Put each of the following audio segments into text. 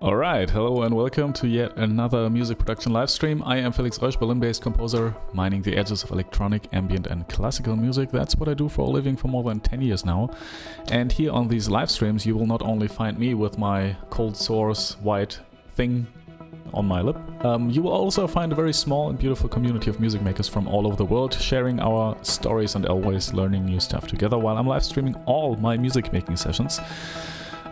Alright, hello and welcome to yet another music production livestream. I am Felix Rösch, Berlin-based composer, mining the edges of electronic, ambient and classical music. That's what I do for a living for more than 10 years now. And here on these livestreams you will not only find me with my cold source white thing on my lip, you will also find a very small and beautiful community of music makers from all over the world, sharing our stories and always learning new stuff together while I'm live streaming all my music making sessions.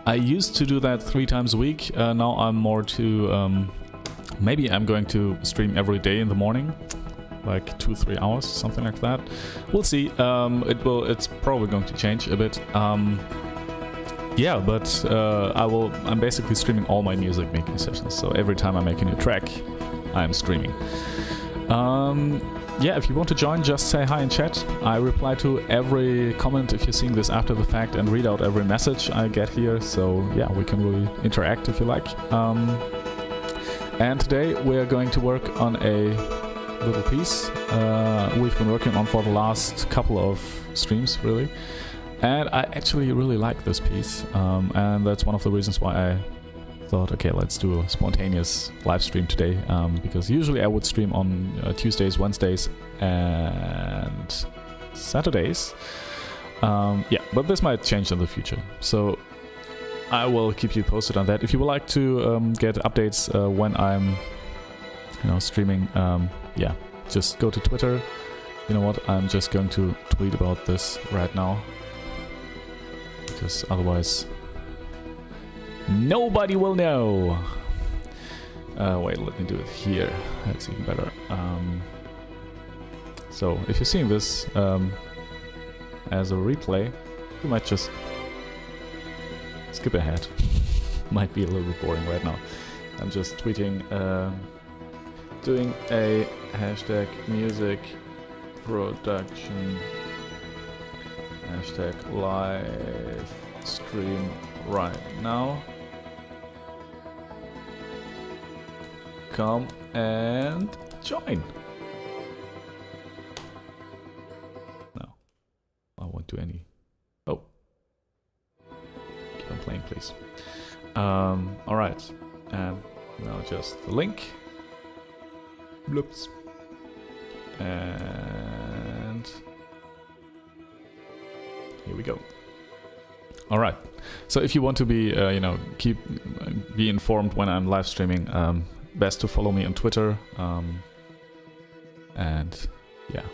I used to do that 3 times a week, now I'm more to, maybe I'm going to stream every day in the morning, like 2-3 hours, something like that. We'll see, it's probably going to change a bit. Yeah, but I'm basically streaming all my music making sessions, so every time I make a new track, I'm streaming. Yeah, if you want to join, just say hi in chat. I reply to every comment if you're seeing this after the fact and read out every message I get here, so yeah, we can really interact if you like. And today we're going to work on a little piece we've been working on for the last couple of streams, really. And I actually really like this piece, and that's one of the reasons why I thought, okay, let's do a spontaneous live stream today, because usually I would stream on Tuesdays, Wednesdays and Saturdays. Yeah, but this might change in the future, so I will keep you posted on that. If you would like to get updates when I'm streaming, yeah, just go to Twitter. You know what, I'm just going to tweet about this right now, because otherwise nobody will know. Wait, let me do it here. That's even better. So if you're seeing this as a replay, you might just skip ahead. Might be a little bit boring right now. I'm just tweeting, doing a hashtag music production, hashtag live stream right now. Come and join. No, I won't do any. Oh, keep on playing, please. All right, and now just the link. Bloops. And here we go. All right. So if you want to be, be informed when I'm live streaming, best to follow me on Twitter. And yeah.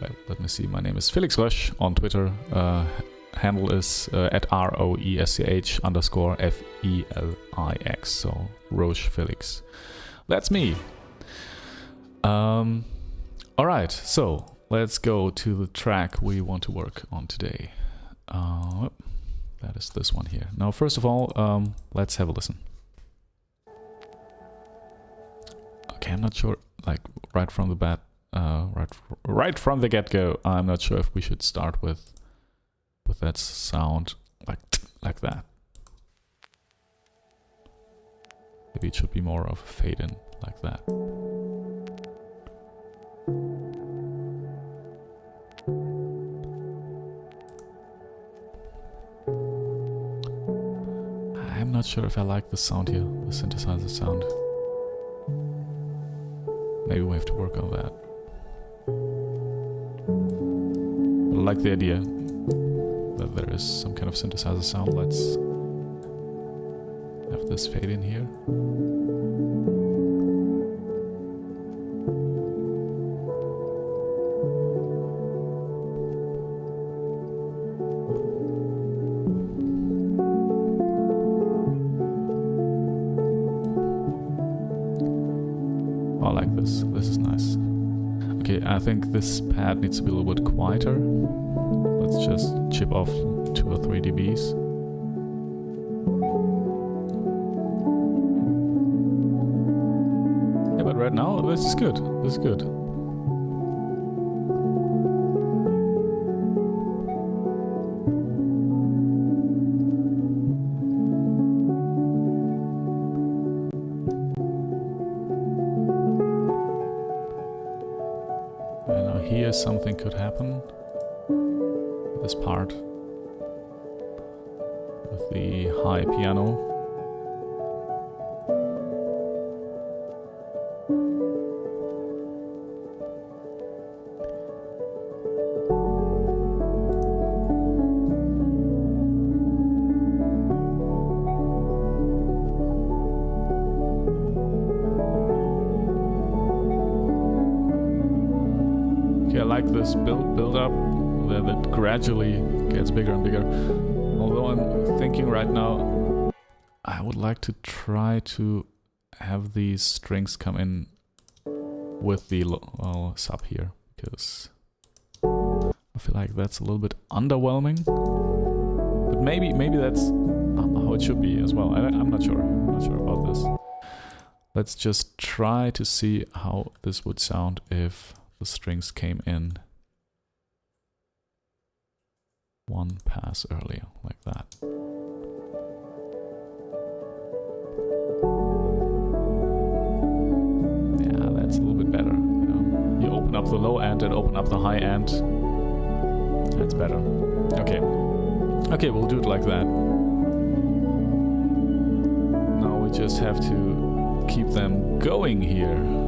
Well, let me see. My name is Felix Rösch on Twitter. Handle is at ROESCH_FELIX. So Rösch Felix. That's me. All right. So let's go to the track we want to work on today. That is this one here. Now, first of all, let's have a listen. Okay, I'm not sure, like right from the bat, right from the get-go, I'm not sure if we should start with that sound like that. Maybe it should be more of a fade-in like that. not sure if I like the sound here, the synthesizer sound. Maybe we have to work on that. I like the idea that there is some kind of synthesizer sound. Let's have this fade in here. I like this. This is nice. Okay, I think this pad needs to be a little bit quieter. Let's just chip off 2 or 3 dBs. Yeah, but right now this is good. This is good. Here something could happen. This part with the high piano. I like this build up that gradually gets bigger and bigger. Although I'm thinking right now, I would like to try to have these strings come in with the sub here, because I feel like that's a little bit underwhelming. But maybe that's how it should be as well. I'm not sure. I'm not sure about this. Let's just try to see how this would sound if the strings came in one pass earlier, like that. Yeah, that's a little bit better. You know, you open up the low end and open up the high end. That's better. Okay. Okay, we'll do it like that. Now we just have to keep them going here.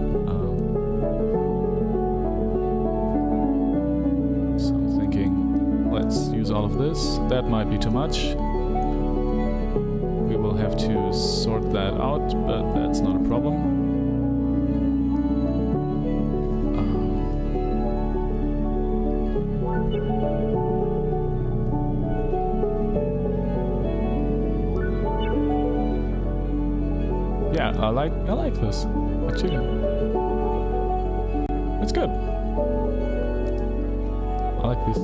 Let's use all of this. That might be too much. We will have to sort that out, but that's not a problem. Yeah, I like this. Actually, it's good. I like this.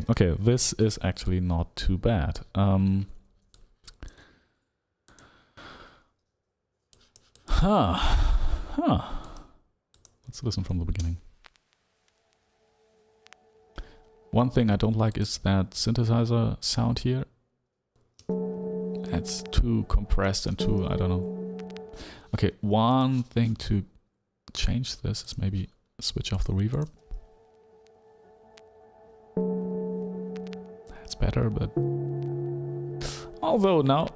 Okay, this is actually not too bad. Let's listen from the beginning. One thing I don't like is that synthesizer sound here. It's too compressed and too, I don't know. Okay, one thing to change this is maybe switch off the reverb. That's better, but although now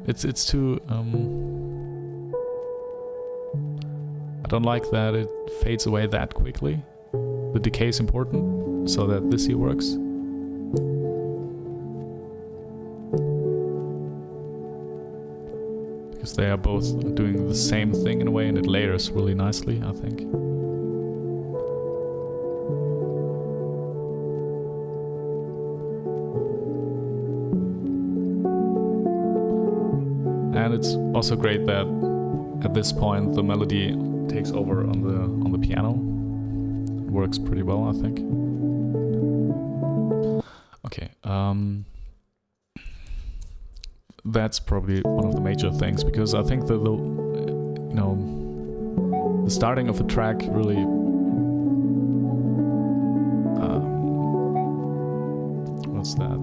it's too I don't like that it fades away that quickly. The decay is important so that this here works. Because they are both doing the same thing in a way, and it layers really nicely, I think. And it's also great that at this point the melody takes over on the piano. It works pretty well, I think. Okay, that's probably one of the major things, because I think the starting of a track really what's that?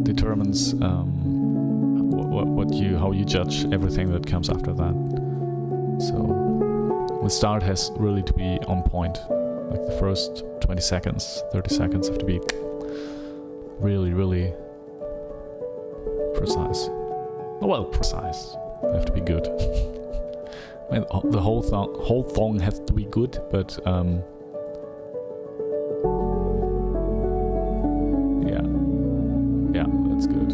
Determines what how you judge everything that comes after that. So the start has really to be on point. Like the first 20 seconds, 30 seconds have to be really, really precise. Well, precise. They have to be good. I mean, the whole song has to be good, but yeah, that's good.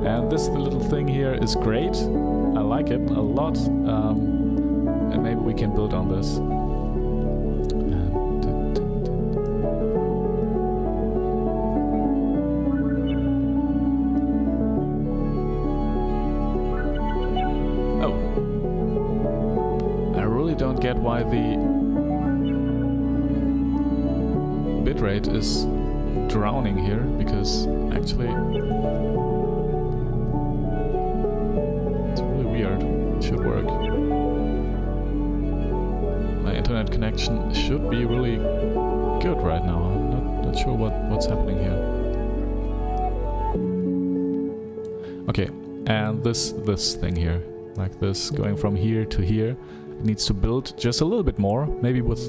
And this little thing here is great. I like it a lot, and maybe we can build on this. Don't get why the bitrate is drowning here, because actually it's really weird. It should work. My internet connection should be really good right now. I'm not sure what's happening here. Okay, and this thing here, like this, going from here to here. Needs to build just a little bit more, maybe with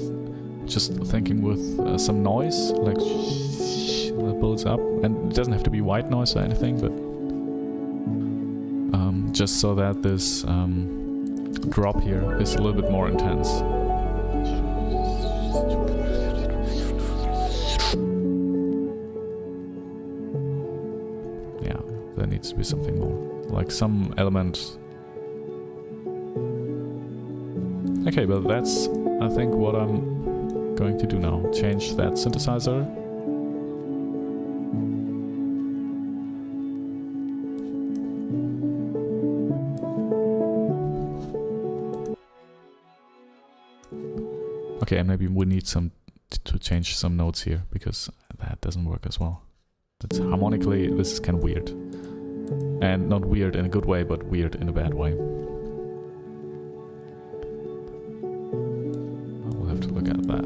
just thinking with some noise, like that builds up, and it doesn't have to be white noise or anything, but just so that this drop here is a little bit more intense. Yeah, there needs to be something more, like some element. Okay, but that's, I think, what I'm going to do now. Change that synthesizer. Okay, and maybe we need to change some notes here, because that doesn't work as well. That's harmonically, this is kind of weird. And not weird in a good way, but weird in a bad way. To look at that.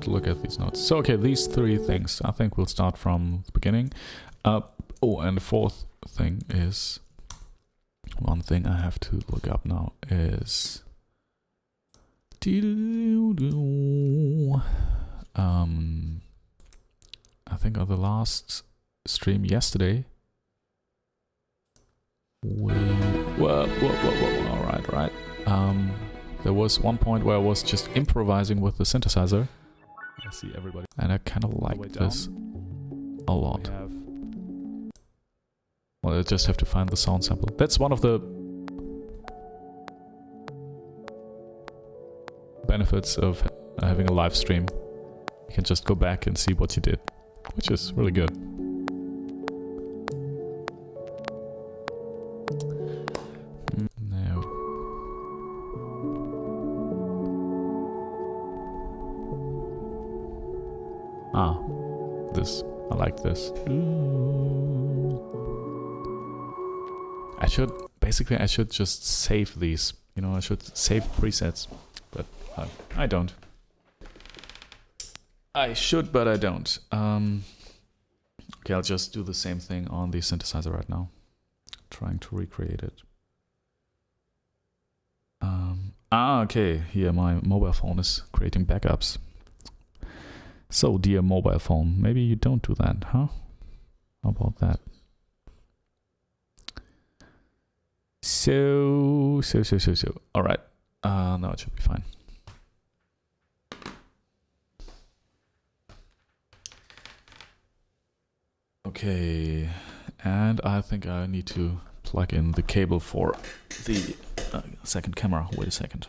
To look at these notes. So okay, these three things, I think we'll start from the beginning. Oh, and the fourth thing is, one thing I have to look up now is I think on the last stream yesterday we all right. There was one point where I was just improvising with the synthesizer. I see everybody. And I kind of like this a lot. Well, I just have to find the sound sample. That's one of the benefits of having a live stream. You can just go back and see what you did, which is really good. No. Ah, this. I like this. I should just save these. You know, I should save presets, but I don't. I should, but I don't. Okay, I'll just do the same thing on the synthesizer right now. Trying to recreate it. Okay, here my mobile phone is creating backups. So, dear mobile phone, maybe you don't do that, huh? How about that? So. All right. Now it should be fine. Okay, and I think I need to plug in the cable for the second camera. Wait a second.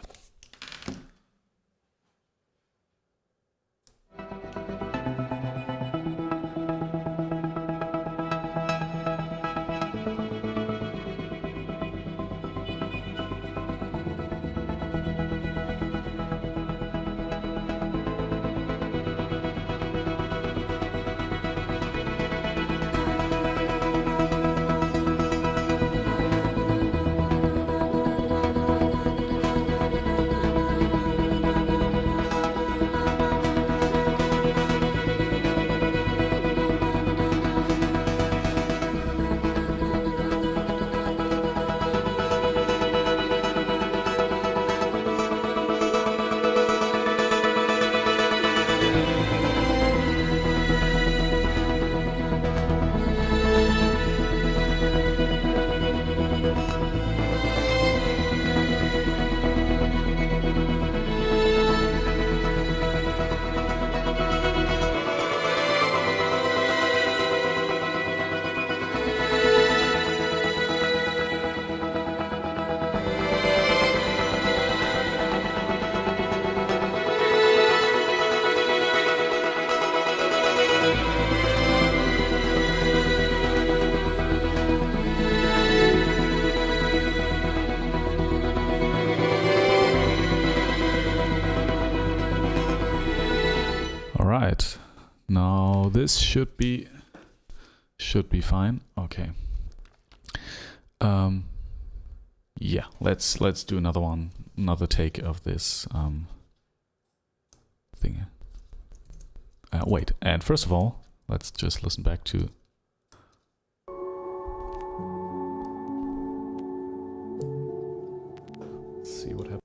Right, now this should be fine. Okay. Yeah, let's do another take of this thing. Wait, and first of all, let's just listen back to. Let's see what happens.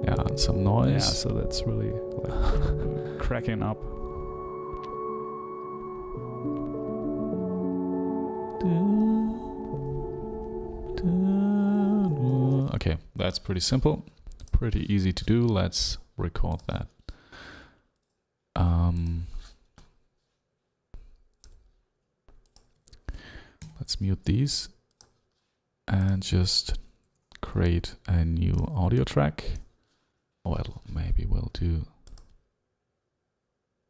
Yeah, and some noise. Yeah, so that's really like cracking up. Okay, that's pretty simple, pretty easy to do. Let's record that. Let's mute these and just create a new audio track. Well, maybe we'll do.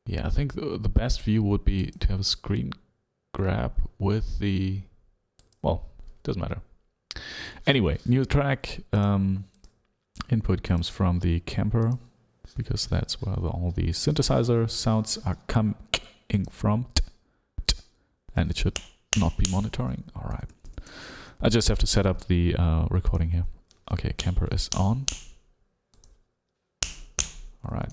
Yeah, I think the best view would be to have a screen grab with the. Well, doesn't matter. Anyway, new track. Input comes from the camper because that's where all the synthesizer sounds are coming from, and it should not be monitoring. All right. I just have to set up the recording here. Okay, camper is on. All right.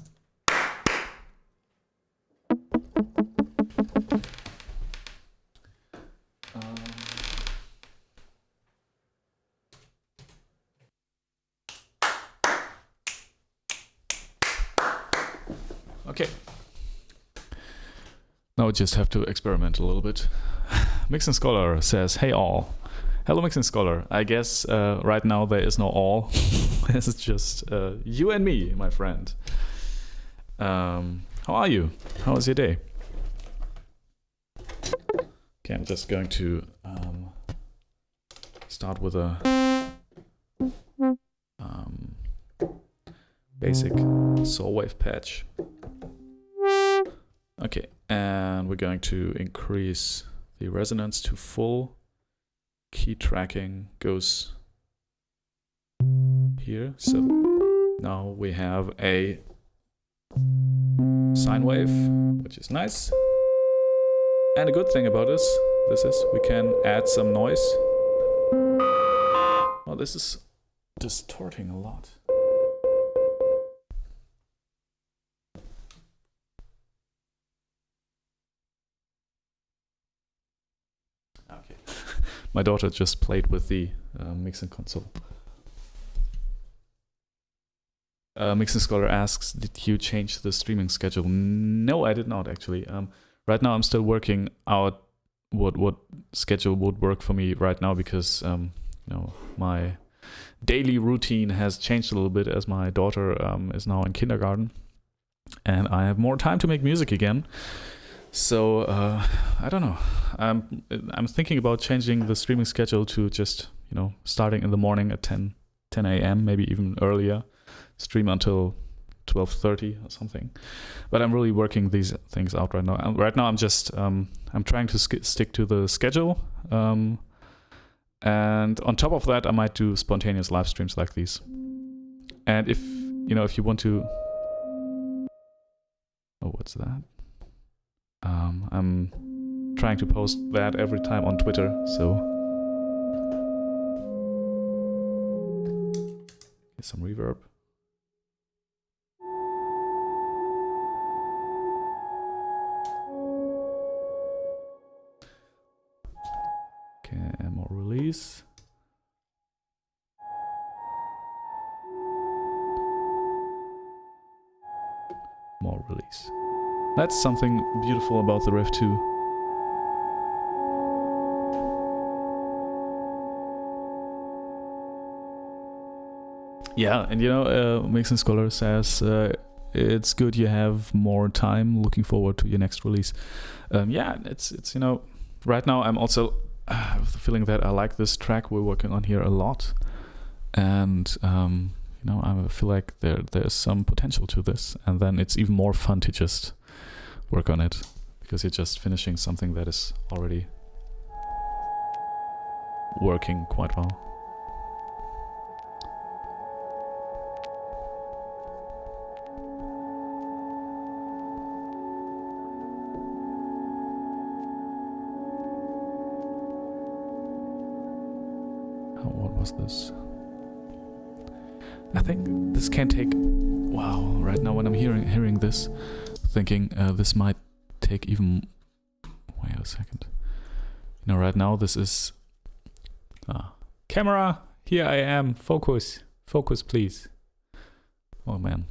Okay. Now we just have to experiment a little bit. Mixing Scholar says, "Hey all." Hello, Mixing Scholar. I guess right now there is no all. It's just you and me, my friend. How are you? How was your day? Okay, I'm just going to start with a basic saw wave patch. Okay, and we're going to increase the resonance to full. Key tracking goes here. So now we have a sine wave, which is nice. And a good thing about this is we can add some noise. Oh, this is distorting a lot. Okay. My daughter just played with the mixing console. Mixing Scholar asks, did you change the streaming schedule? No, I did not actually. Right now I'm still working out what schedule would work for me right now because you know, my daily routine has changed a little bit as my daughter is now in kindergarten. and I have more time to make music again. So I don't know. I'm thinking about changing the streaming schedule to just, you know, starting in the morning at 10 a.m., maybe even earlier, stream until 12:30 or something. But I'm really working these things out right now. Right now I'm just I'm trying to stick to the schedule. And on top of that, I might do spontaneous live streams like these. And if you want to... Oh, what's that? I'm trying to post that every time on Twitter, so... Get some reverb. Okay, more release. More release. That's something beautiful about the riff too. Yeah, and Mixing Scholar says it's good you have more time. Looking forward to your next release. Yeah, it's right now I'm also with the feeling that I like this track we're working on here a lot, and I feel like there's some potential to this, and then it's even more fun to just work on it because you're just finishing something that is already working quite well. What was this? I think this can take... Wow, right now when I'm hearing this, thinking this might take even... Wait a second. Right now this is... Camera! Here I am! Focus! Focus, please! Oh man.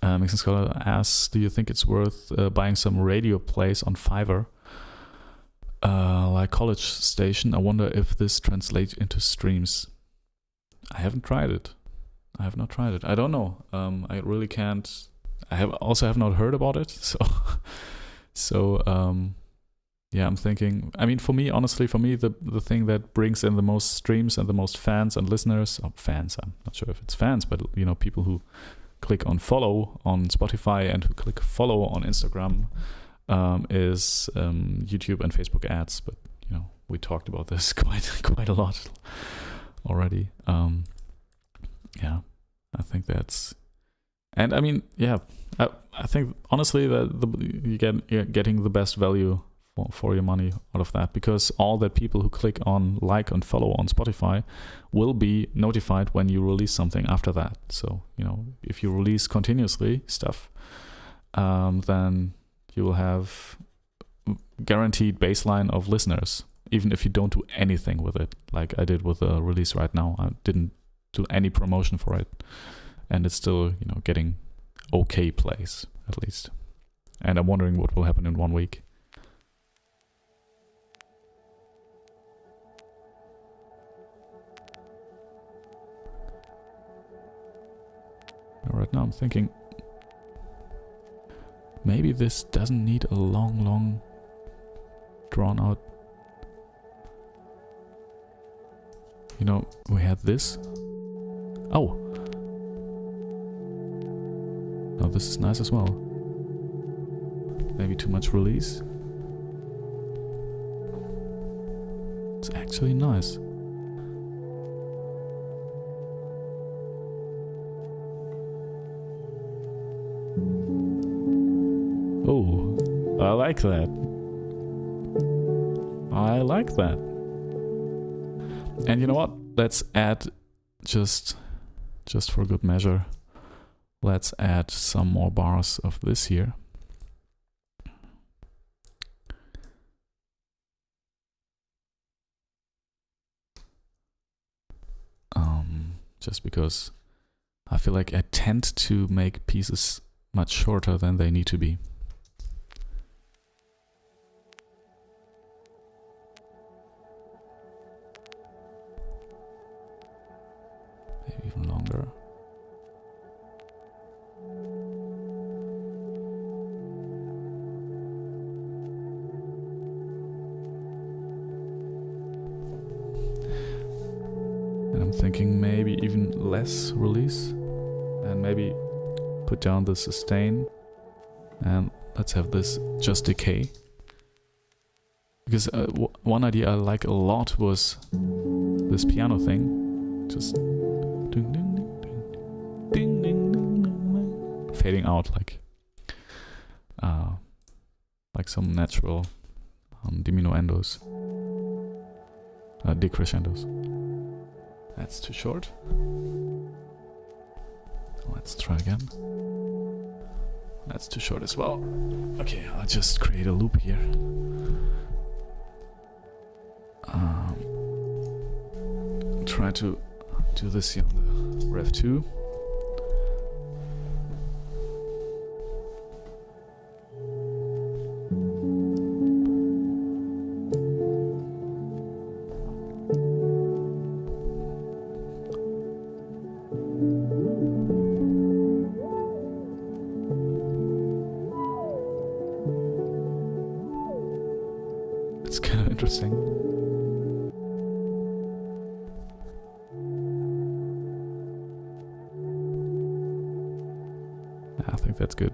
Mixing Scholar asks, do you think it's worth buying some radio plays on Fiverr? Like College Station, I wonder if this translates into streams. I haven't tried it. I have not tried it. I don't know. I really can't. I have not heard about it. So, yeah, I'm thinking. I mean, for me, honestly, the thing that brings in the most streams and the most fans and listeners, fans. I'm not sure if it's fans, but people who click on follow on Spotify and who click follow on Instagram, is YouTube and Facebook ads. But we talked about this quite a lot already. Yeah, I think that's, and I mean, yeah, I think honestly that you're getting the best value for your money out of that, because all the people who click on like and follow on Spotify will be notified when you release something after that. So if you release continuously stuff, then you will have guaranteed baseline of listeners, even if you don't do anything with it, like I did with the release right now. I didn't do any promotion for it, and it's still getting okay plays at least. And I'm wondering what will happen in 1 week. Right now I'm thinking maybe this doesn't need a long drawn out. We had this. Oh, no, this is nice as well. Maybe too much release. It's actually nice. Oh, I like that. I like that. And you know what? Let's add, just for good measure, let's add some more bars of this here. Just because I feel like I tend to make pieces much shorter than they need to be. Maybe even longer. I'm thinking maybe even less release, and maybe put down the sustain, and let's have this just decay. Because one idea I like a lot was this piano thing, just ding, ding, ding, ding, ding, ding, ding, ding, fading out like some natural diminuendos, decrescendos. That's too short. Let's try again. That's too short as well. Okay, I'll just create a loop here. Try to do this here on the Rev 2. It's kind of interesting. I think that's good.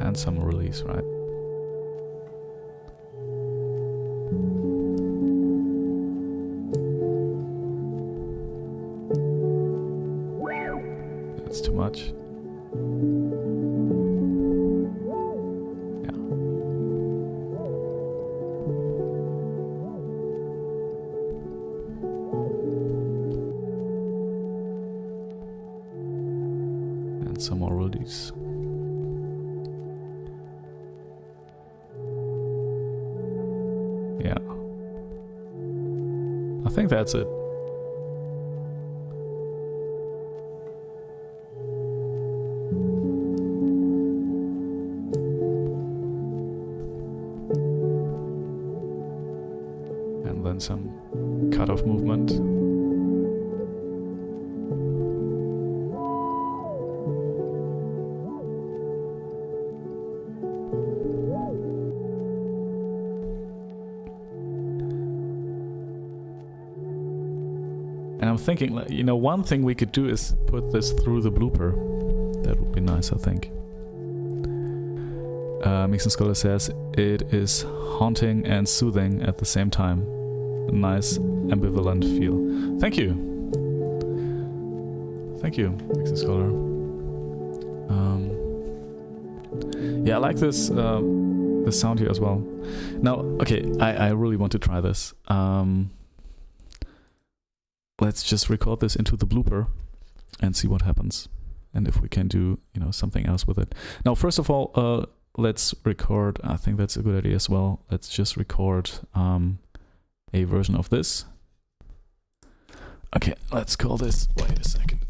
And some release, right? That's too much. Some more release. Yeah. I think that's it. And then some cut-off movement. And I'm thinking, you know, one thing we could do is put this through the blooper. That would be nice, I think. Mixing Scholar says, it is haunting and soothing at the same time. A nice ambivalent feel. Thank you. Thank you, Mixing Scholar. Yeah, I like this this sound here as well. Now, okay, I really want to try this. Let's just record this into the blooper and see what happens, and if we can do, you know, something else with it. Now, first of all, let's record. I think that's a good idea as well. Let's just record a version of this. Okay, let's call this. Wait a second.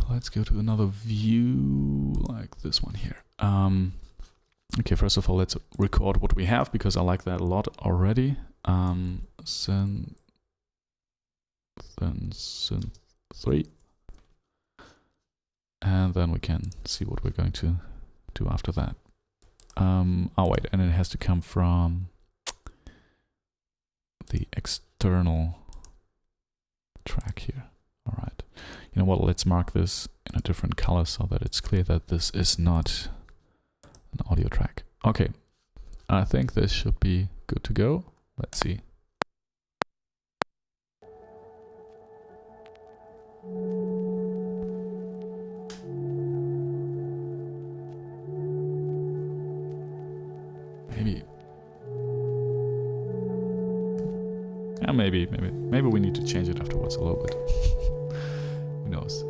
Let's go to another view like this one here. Okay, first of all, let's record what we have, because I like that a lot already. Synth 3. And then we can see what we're going to do after that. Oh wait, and it has to come from the external track here. All right. You know what, let's mark this in a different color so that it's clear that this is not an audio track. Okay, I think this should be good to go. Let's see. Maybe. Yeah, maybe we need to change it afterwards a little bit. Who knows?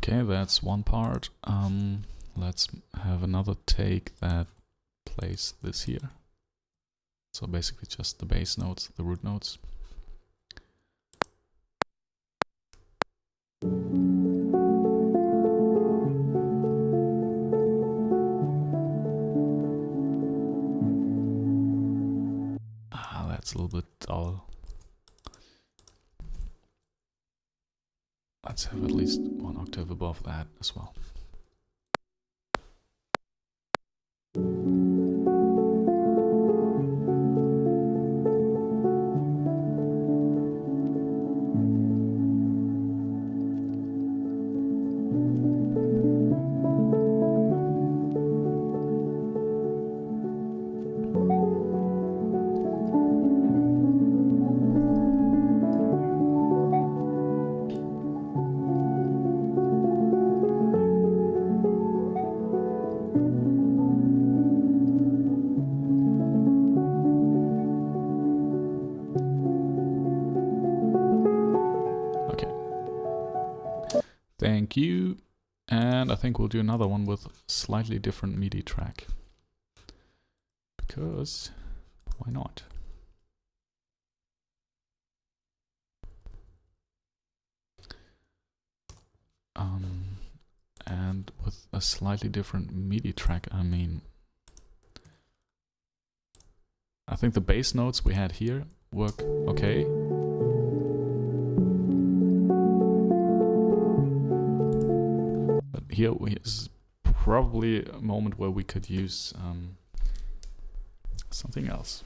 Okay, that's one part. let's have another take that plays this here. So basically just the bass notes, the root notes. That's a little bit dull. Let's have at least one octave above that as well. Thank you. And I think we'll do another one with slightly different MIDI track. Because why not? And with a slightly different MIDI track, I mean, I think the bass notes we had here work okay. Here is probably a moment where we could use something else.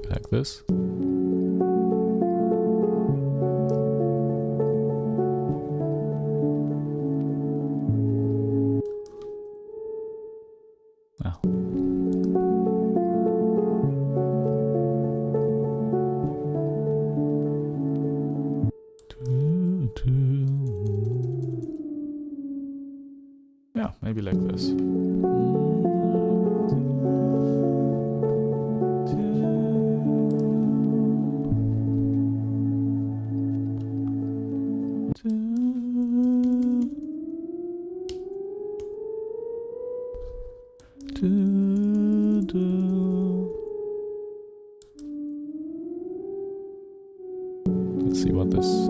Like this. Now. Yeah, maybe like this. Let's see what this...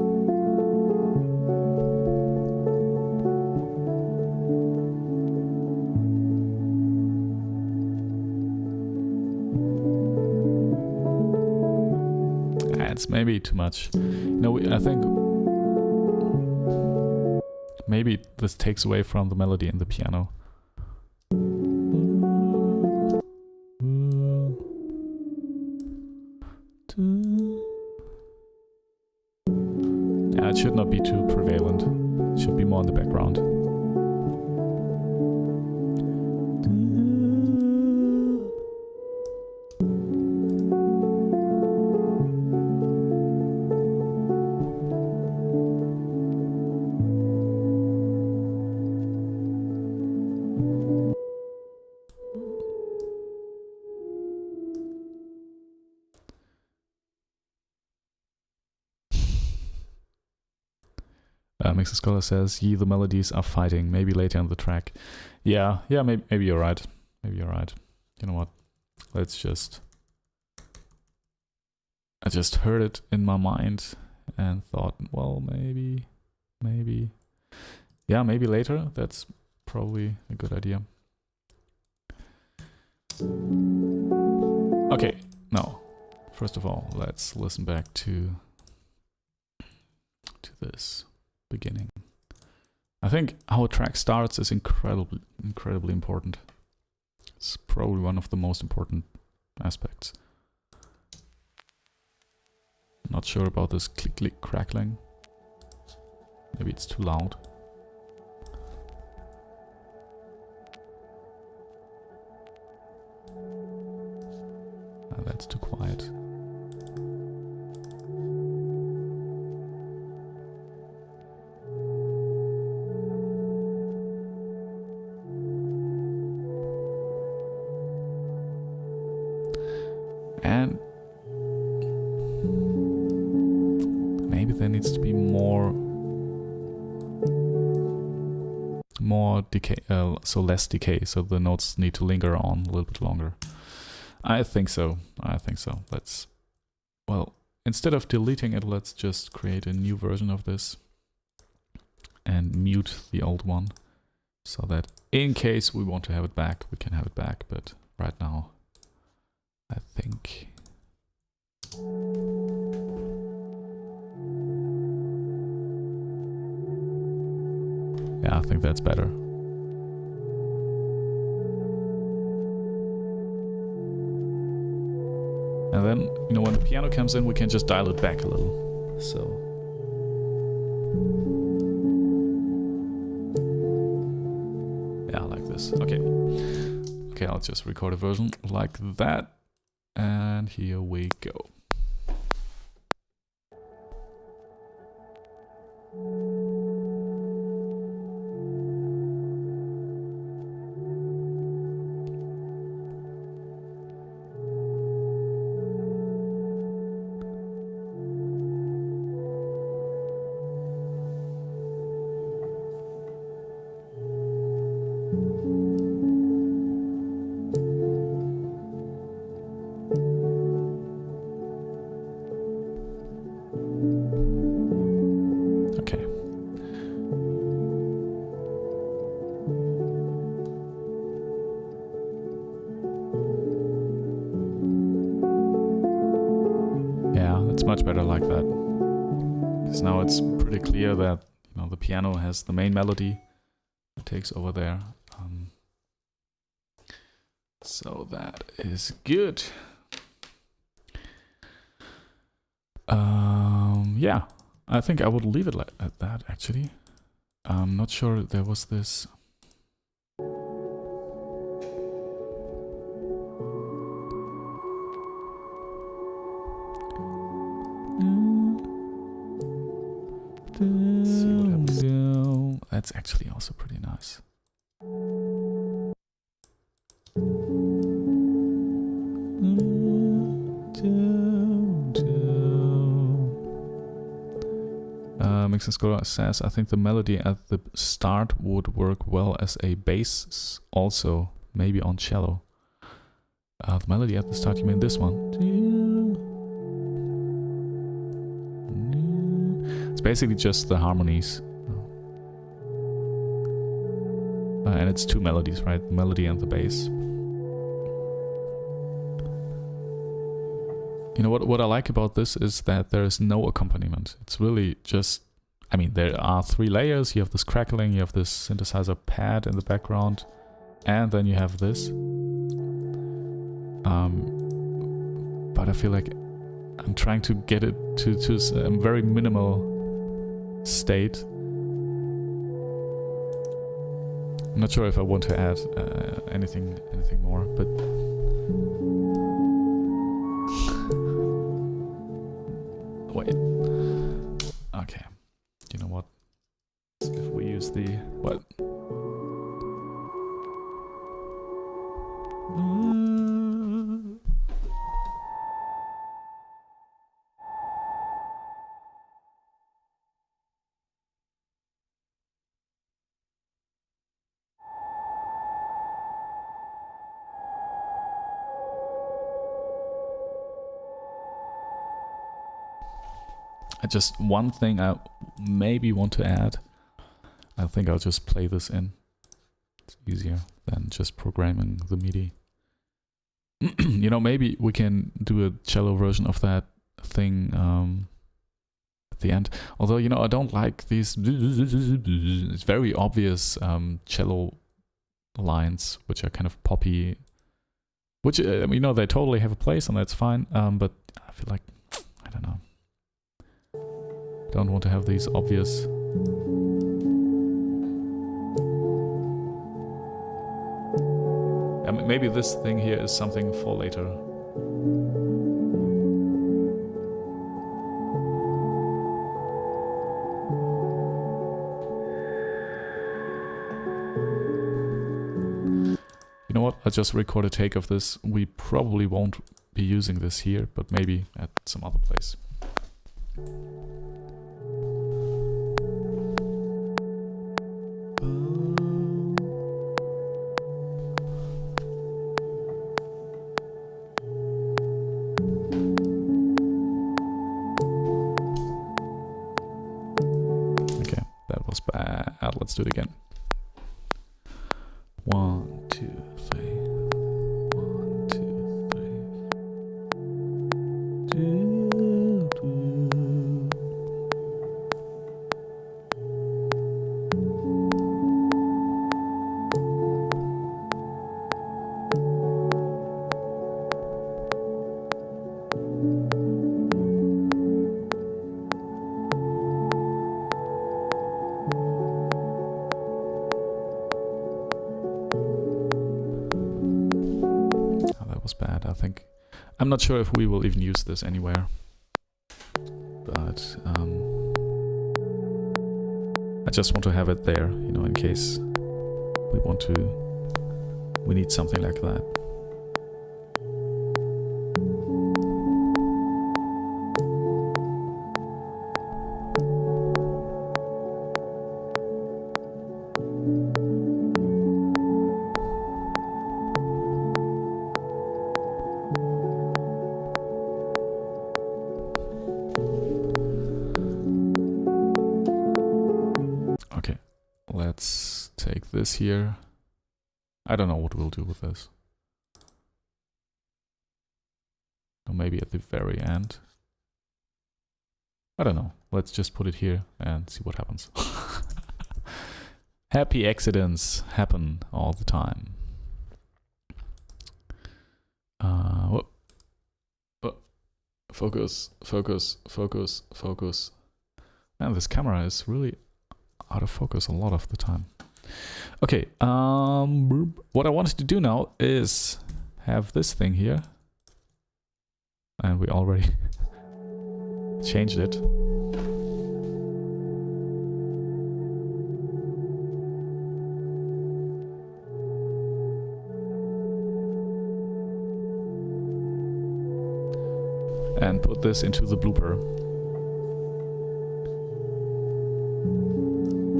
It's maybe too much. No, I think maybe this takes away from the melody in the piano. Yeah, it should not be too prevalent. It should be more in the background. Mixer Scholar says, "Ye, the melodies are fighting. Maybe later in the track." Yeah, maybe you're right. Maybe you're right. You know what? Let's just... I just heard it in my mind and thought, well, maybe. Yeah, maybe later. That's probably a good idea. Okay, now, first of all, let's listen back to this beginning. I think how a track starts is incredibly important. It's probably one of the most important aspects. Not sure about this click crackling. Maybe it's too loud. That's too quiet. there needs to be more decay, so less decay, so the notes need to linger on a little bit longer. I think so. Let's, well, instead of deleting it, let's just create a new version of this and mute the old one, so that in case we want to have it back, we can have it back. But right now, I think yeah, I think that's better. And then, you know, when the piano comes in, we can just dial it back a little. So yeah, like this. Okay. Okay, I'll just record a version like that. And here we go. Much better like that, because now it's pretty clear that, you know, the piano has the main melody, it takes over there, so that is good. Yeah, I think I would leave it like at that. Actually, I'm not sure there was this. That's actually also pretty nice. Mixing Scholar says, I think the melody at the start would work well as a bass, also maybe on cello. The melody at the start, you mean this one? It's basically just the harmonies. And it's two melodies, right? The melody and the bass. You know what I like about this is that there is no accompaniment. It's really just, I mean, there are three layers. You have this crackling, you have this synthesizer pad in the background, and then you have this. But I feel like I'm trying to get it to a very minimal state. I'm not sure if I want to add anything more, but wait. Okay. You know what? If we use the what? Just one thing I maybe want to add. I think I'll just play this in. It's easier than just programming the MIDI. You know, maybe we can do a cello version of that thing at the end. Although, you know, I don't like these it's very obvious cello lines, which are kind of poppy. Which, you know, they totally have a place and that's fine. But I feel like, I don't know. Don't want to have these obvious. Maybe this thing here is something for later. You know what? I'll just record a take of this. We probably won't be using this here, but maybe at some other place. was bad. Let's do it again. 1, 2, 3. 1, 2, 3. Do, do. Bad, I think. I'm not sure if we will even use this anywhere, but I just want to have it there, you know, in case we need something like that. Let's take this here. I don't know what we'll do with this. Or maybe at the very end. I don't know. Let's just put it here and see what happens. Happy accidents happen all the time. Focus, focus, focus, focus. Man, this camera is really out of focus a lot of the time. Okay, what I wanted to do now is have this thing here. And we already changed it. And put this into the blooper.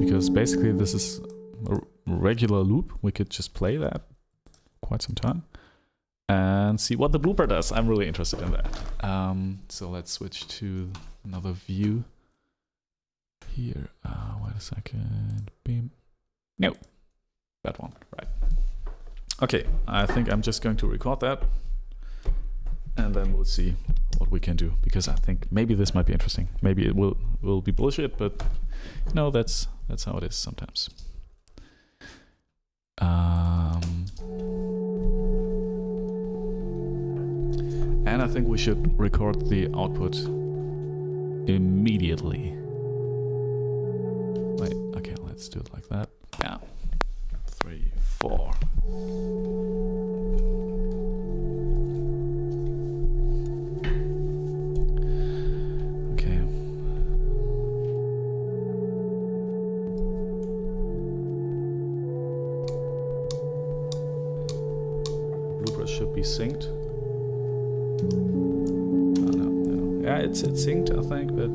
Because basically this is a regular loop. We could just play that quite some time and see what the blooper does. I'm really interested in that. So let's switch to another view here. Wait a second. Beam. No, that one. Right. Okay, I think I'm just going to record that and then we'll see what we can do, because I think maybe this might be interesting. Maybe it will be bullshit, but you know, that's how it is sometimes. And I think we should record the output immediately. Wait, okay, let's do it like that. Yeah. 3, 4. Should be synced. Oh, no. Yeah, it's synced, I think, but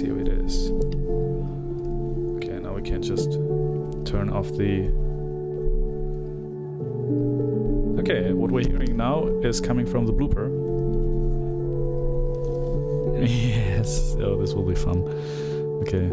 here it is. Okay, now we can just turn off the... Okay, what we're hearing now is coming from the blooper. Yes, oh, this will be fun. Okay.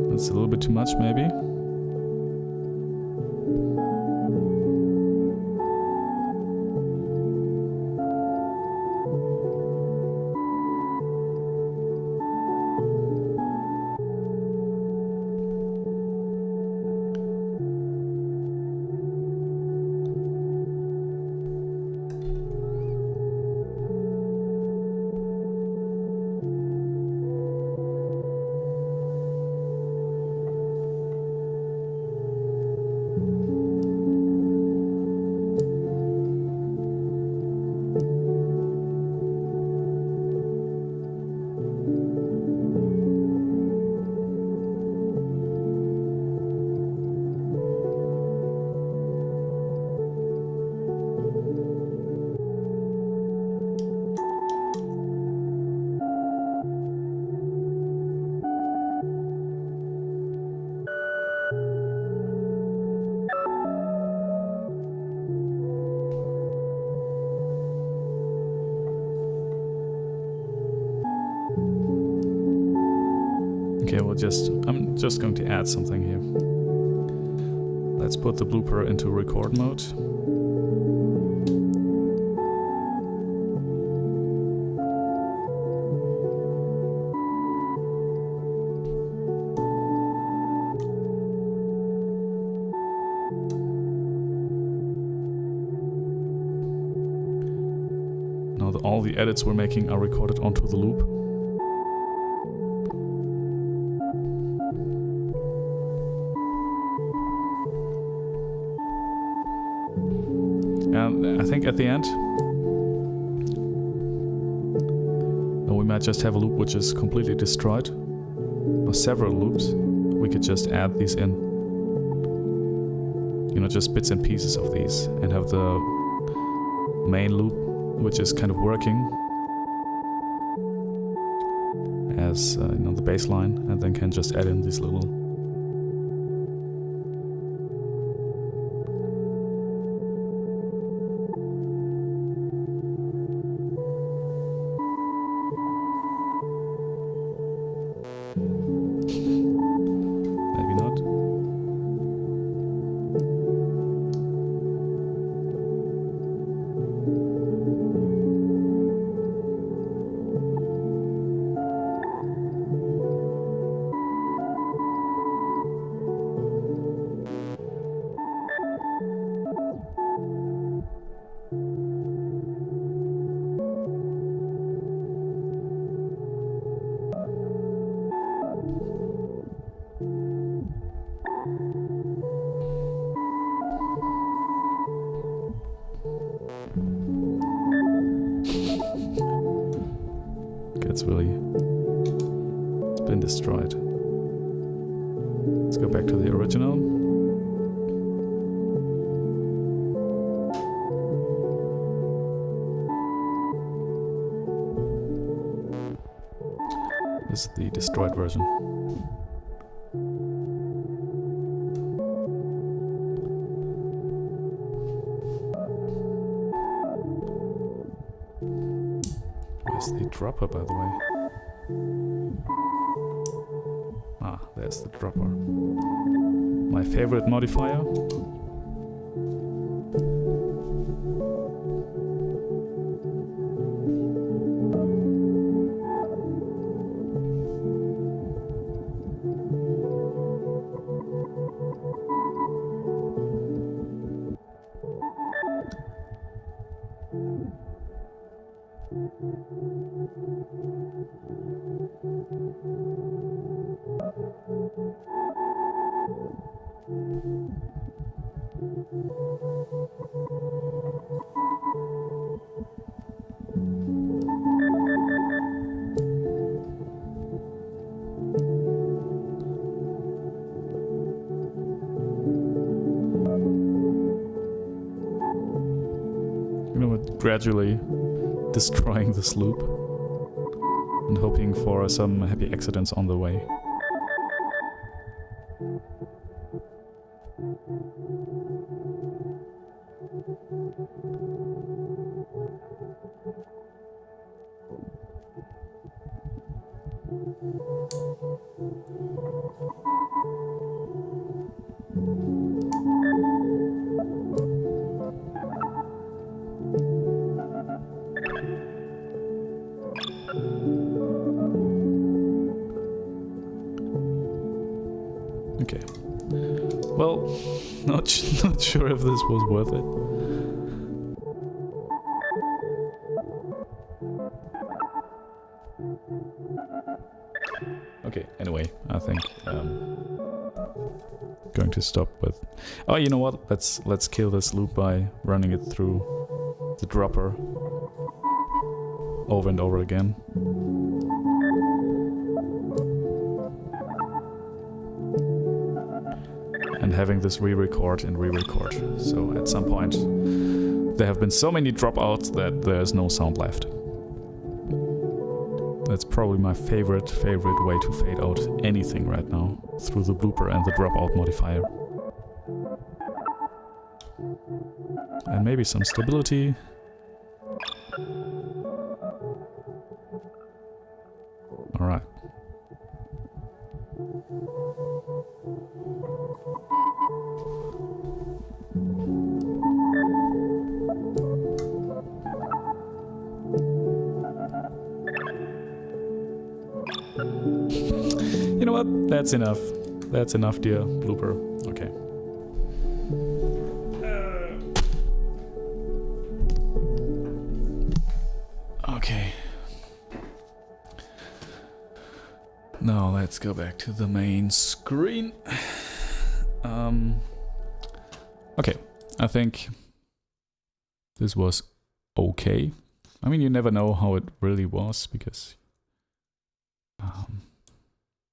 That's a little bit too much, maybe. Okay, I'm just going to add something here. Let's put the blooper into record mode. Now all the edits we're making are recorded onto the loop. And I think at the end, we might just have a loop which is completely destroyed, or several loops. We could just add these in, you know, just bits and pieces of these, and have the main loop which is kind of working as you know, the bass line, and then can just add in these little maybe not. It's been destroyed. Let's go back to the original. This is the destroyed version. Where's the dropper, by the way? Ah, there's the dropper. My favorite modifier. You know, gradually destroying this loop and hoping for some happy accidents on the way. Okay. Well, not sure if this was worth it. Okay, anyway, I think going to stop with... Oh, you know what? Let's kill this loop by running it through the dropper over and over again. And having this re-record and re-record. So at some point there have been so many dropouts that there's no sound left. That's probably my favorite way to fade out anything right now, through the blooper and the dropout modifier. And maybe some stability. Alright. You know what? That's enough. That's enough, dear blooper. Okay. Okay. Now let's go back to the main screen. Okay, I think this was okay. I mean, you never know how it really was because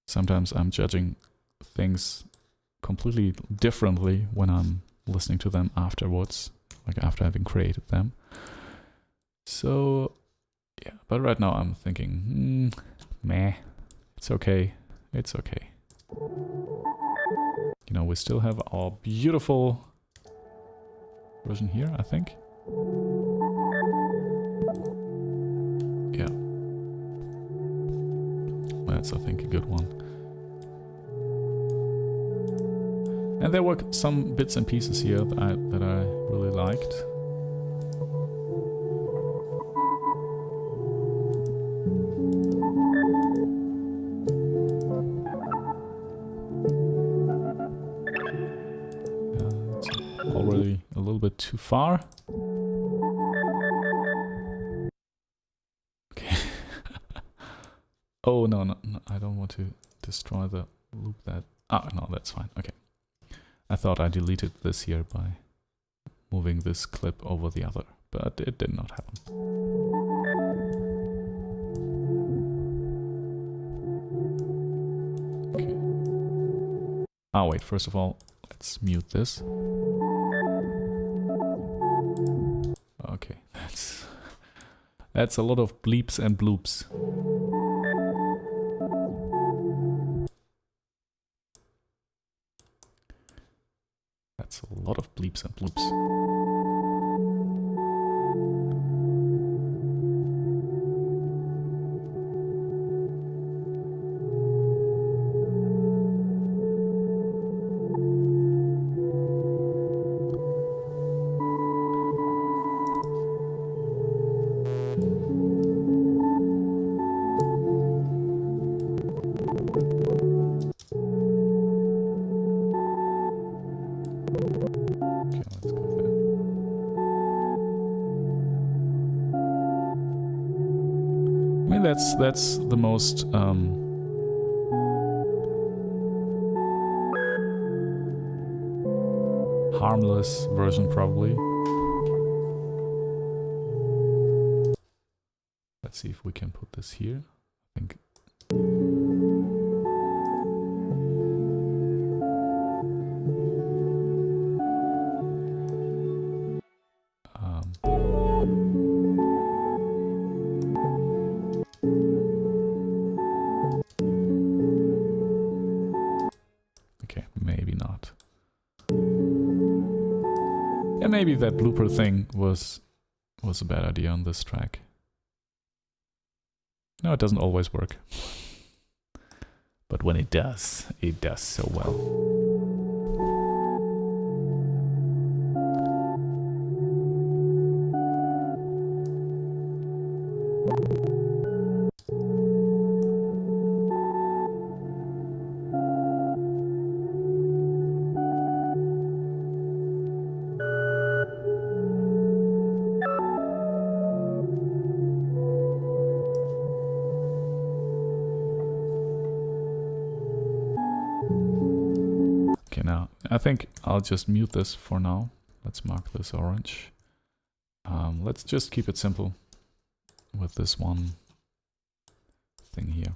sometimes I'm judging things completely differently when I'm listening to them afterwards, like after having created them. So, yeah, but right now I'm thinking, meh, it's okay, it's okay. You know, we still have our beautiful version here, I think. Yeah. That's, I think, a good one. And there were some bits and pieces here that I really liked. It's already a little bit too far. Okay. Oh, no, I don't want to destroy the loop that... Ah, no, that's fine. Okay. I thought I deleted this here by moving this clip over the other, but it did not happen. Okay. Ah, wait, first of all, let's mute this. Okay, that's a lot of bleeps and bloops. That's a lot of bleeps and bloops. That's the most harmless version, probably. Let's see if we can put this here. I think. Maybe that blooper thing was a bad idea on this track. No, it doesn't always work. But when it does so well. I think I'll just mute this for now. Let's mark this orange. Let's just keep it simple with this one thing here.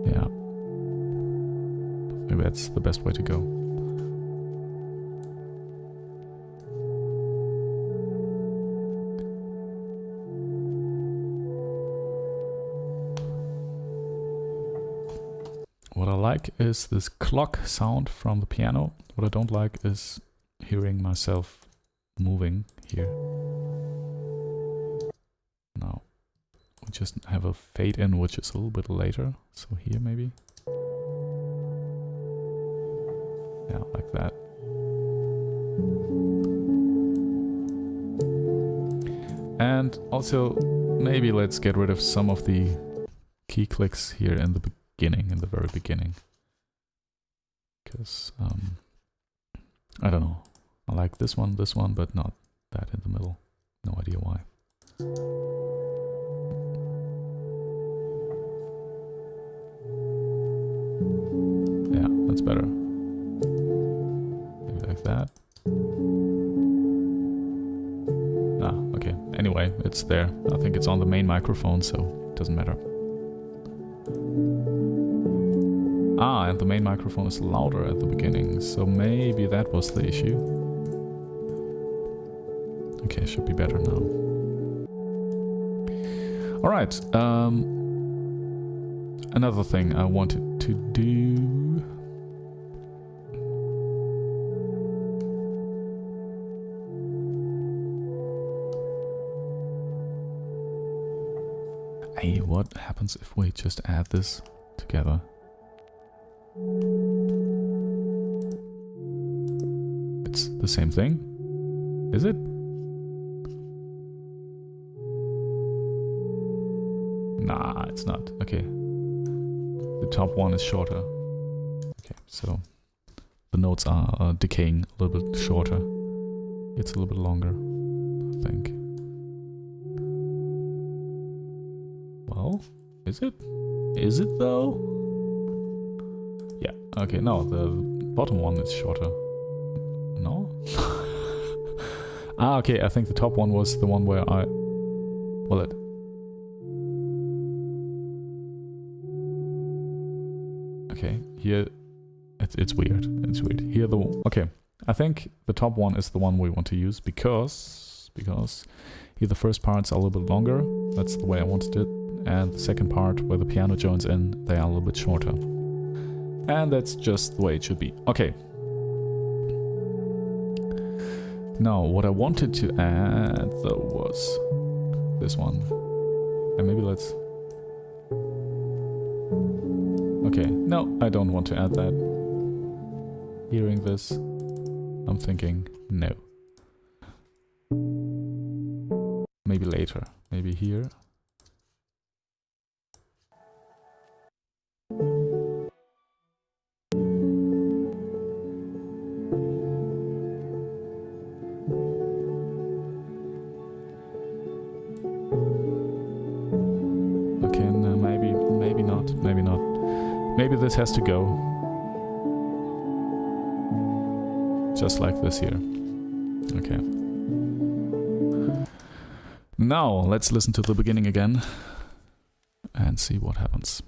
Yeah. Maybe that's the best way to go. What I like is this clock sound from the piano. What I don't like is hearing myself moving here. Now we just have a fade in, which is a little bit later. So here maybe. Yeah, like that. And also, maybe let's get rid of some of the key clicks here in the beginning, in the very beginning. Because, I don't know. I like this one, but not that in the middle. No idea why. Yeah, that's better. Maybe like that. Ah, okay. Anyway, it's there. I think it's on the main microphone, so it doesn't matter. Ah, and the main microphone is louder at the beginning, so maybe that was the issue. Okay, should be better now. Alright, another thing I wanted to do... Hey, what happens if we just add this together? It's the same thing? Is it? Nah, it's not. Okay. The top one is shorter. Okay, so the notes are decaying a little bit shorter. It's a little bit longer, I think. Well, is it? Is it though? Yeah, okay, no, the bottom one is shorter. No? Ah, okay, I think the top one was the one where I... Well, okay, here... It's weird. It's weird. Here the... Okay, I think the top one is the one we want to use because here the first parts are a little bit longer. That's the way I wanted it. And the second part, where the piano joins in, they are a little bit shorter. And that's just the way it should be. Okay. Now, what I wanted to add, though, was this one. And maybe let's... Okay, no, I don't want to add that. Hearing this, I'm thinking, no. Maybe later. Maybe here. Maybe this has to go. Just like this here. Okay. Now, let's listen to the beginning again and see what happens.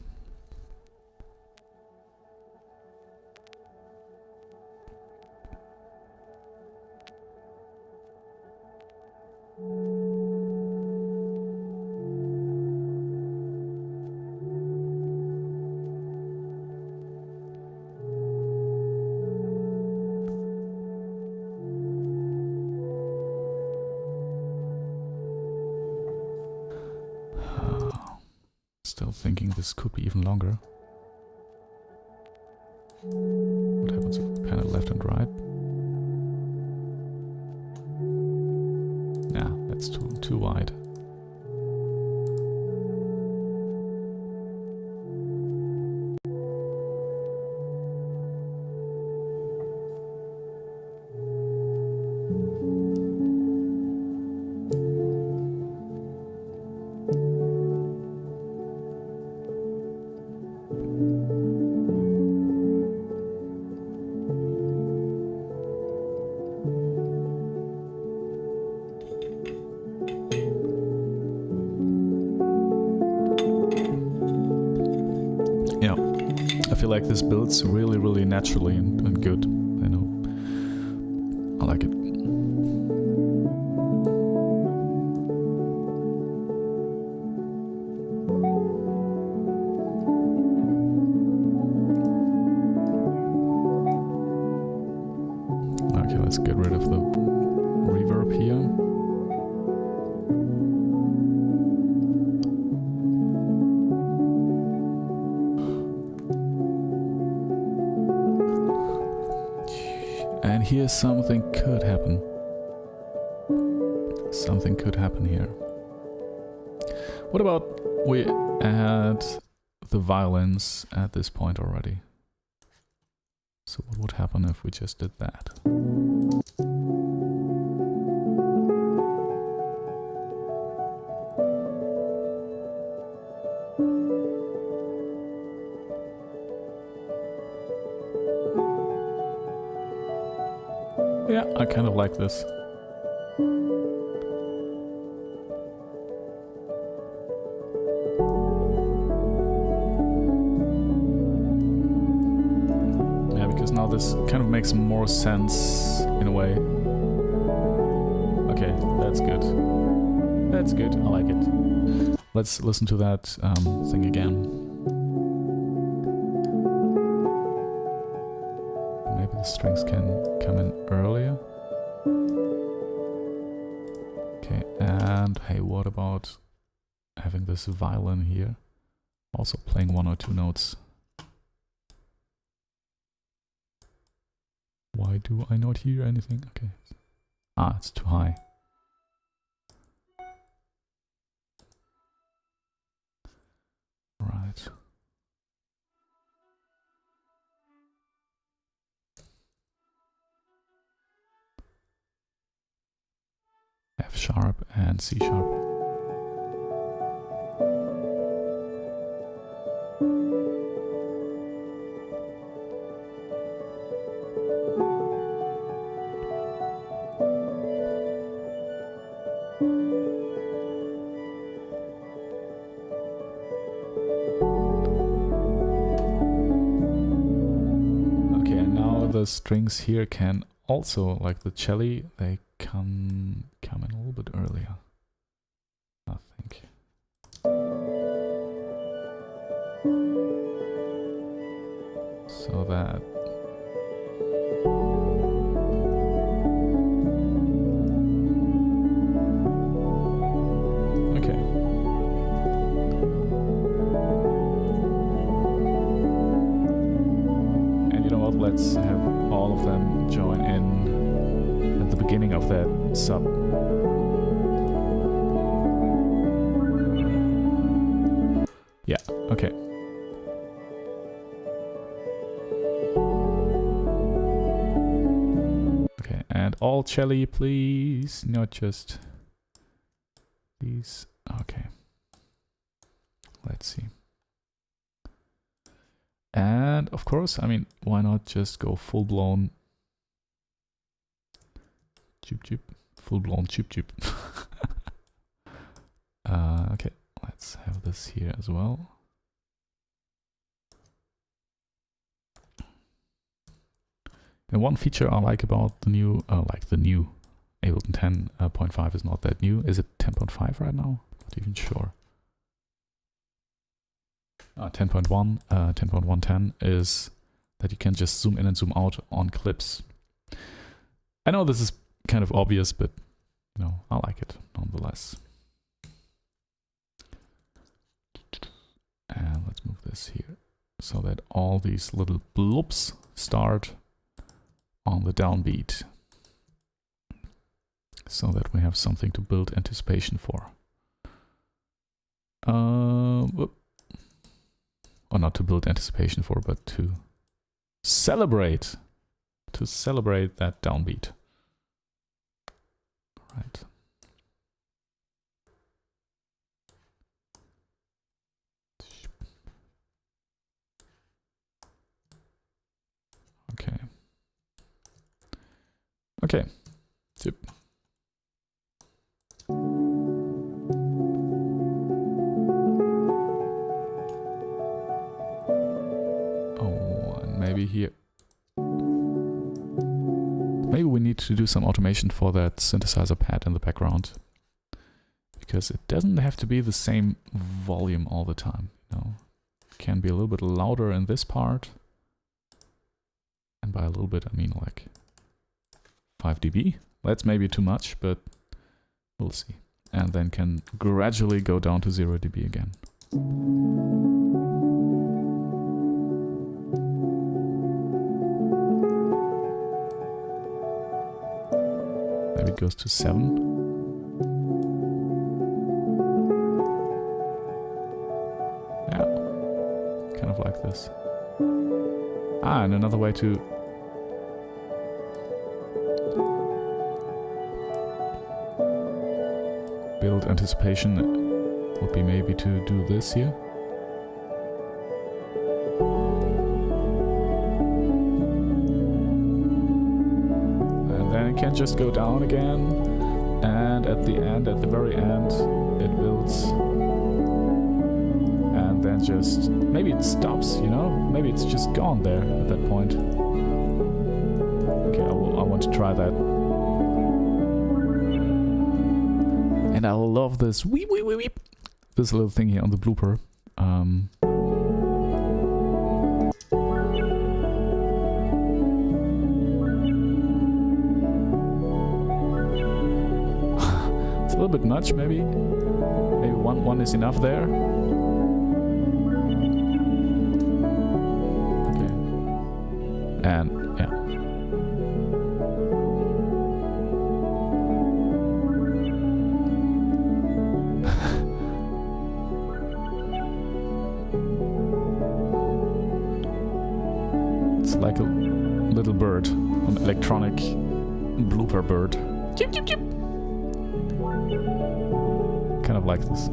Still thinking this could be even longer. What happens if we pan it left and right? Yeah, that's too wide. I feel like this builds really, really naturally and good, you know. I like it. Okay, let's get rid of the reverb. sharp here. And here something could happen. Something could happen here. What about we add the violins at this point already? So what would happen if we just did that? Yeah, I kind of like this. Yeah, because now this kind of makes more sense in a way. Okay, that's good. That's good, I like it. Let's listen to that thing again. Maybe the strings can come in earlier. Okay, and hey, what about having this violin here? Also playing 1 or 2 notes. Why do I not hear anything? Okay. Ah, it's too high. Right. F sharp and C sharp. Okay, and now the strings here can also, like the cello, they come in a little bit earlier, I think. So that okay. And you know what? Let's have all of them join in at the beginning of that sub. Yeah, okay. Okay, and all cello, please, not just these. Okay. Let's see. And of course, I mean, why not just go full-blown chip, full-blown chip. Okay, let's have this here as well. And one feature I like about the new, Ableton 10.5 is not that new. Is it 10.5 right now? Not even sure. 10.1, 10.110 is that you can just zoom in and zoom out on clips. I know this is kind of obvious, but you know, I like it nonetheless. And let's move this here so that all these little bloops start on the downbeat, so that we have something to build anticipation for. Or not to build anticipation for, but to celebrate that downbeat. Right. Okay. Okay. Tip. Oh, and maybe here. Maybe we need to do some automation for that synthesizer pad in the background, because it doesn't have to be the same volume all the time. You know, it can be a little bit louder in this part, and by a little bit I mean like 5 dB, That's maybe too much, but we'll see. And then can gradually go down to 0 dB again. Maybe it goes to 7. Yeah, kind of like this. Ah, and another way to build anticipation would be maybe to do this here. And then it can just go down again. And at the end, at the very end, it builds. And then just, maybe it stops, you know? Maybe it's just gone there at that point. Okay, I want to try that. And I love this weep, weep, weep, weep. This little thing here on the blooper. It's a little bit much, maybe. Maybe one is enough there. Okay. And yeah. Like a little bird, an electronic blooper bird. Chip, chip, chip. Kind of like this.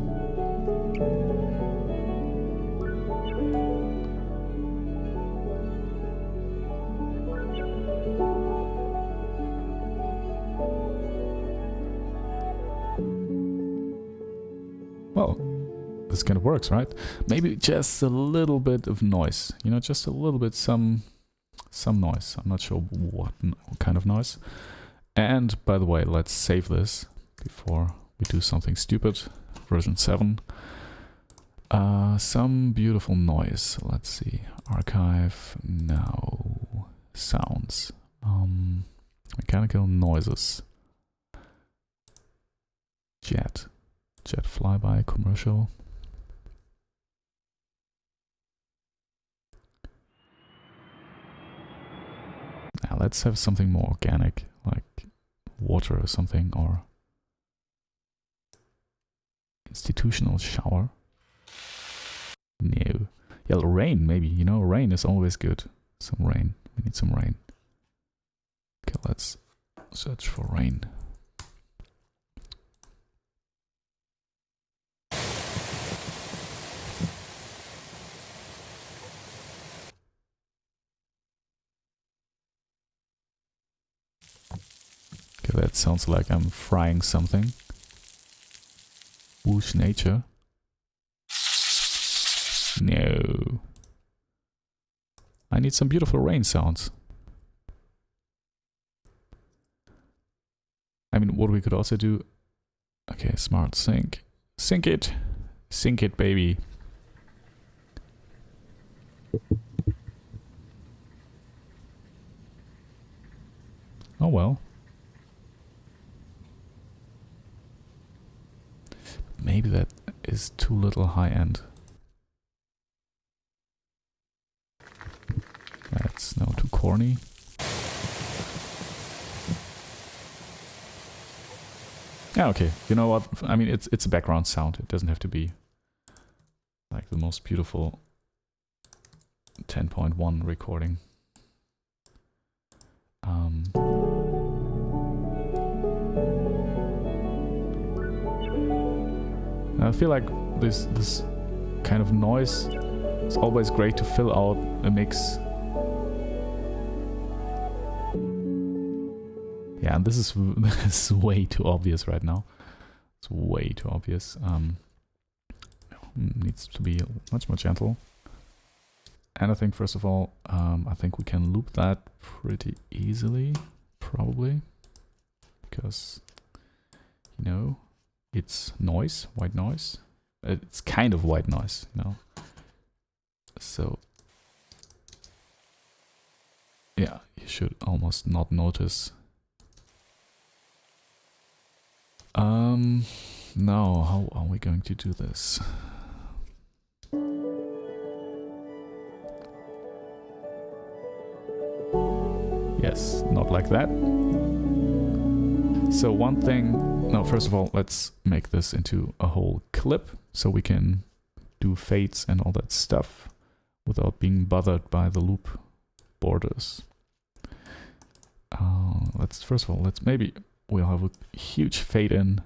Well, this kind of works, right? Maybe just a little bit of noise, you know, just a little bit, some noise. I'm not sure what kind of noise. And by the way, let's save this before we do something stupid. Version 7. Some beautiful noise. Let's see. Archive now. Sounds. Mechanical noises. Jet flyby commercial. Now let's have something more organic, like water or something, or institutional shower. No. Yeah, rain maybe, you know, rain is always good. Some rain. We need some rain. Okay, let's search for rain. Okay, that sounds like I'm frying something. Whoosh nature. No. I need some beautiful rain sounds. I mean, what we could also do... Okay, smart sync. Sync it! Sync it, baby. Oh well. Maybe that is too little high-end. That's now too corny. Yeah, okay. You know what? I mean, it's a background sound. It doesn't have to be like the most beautiful 10.1 recording. I feel like this kind of noise is always great to fill out a mix. Yeah, and this is way too obvious right now. It's way too obvious. Needs to be much more gentle. And I think first of all, I think we can loop that pretty easily, probably, because you know it's noise, white noise. It's kind of white noise, you know. So yeah, you should almost not notice Now, how are we going to do this? Yes, not like that. So one thing, no, first of all, let's make this into a whole clip so we can do fades and all that stuff without being bothered by the loop borders. Let's first of all, we'll have a huge fade in.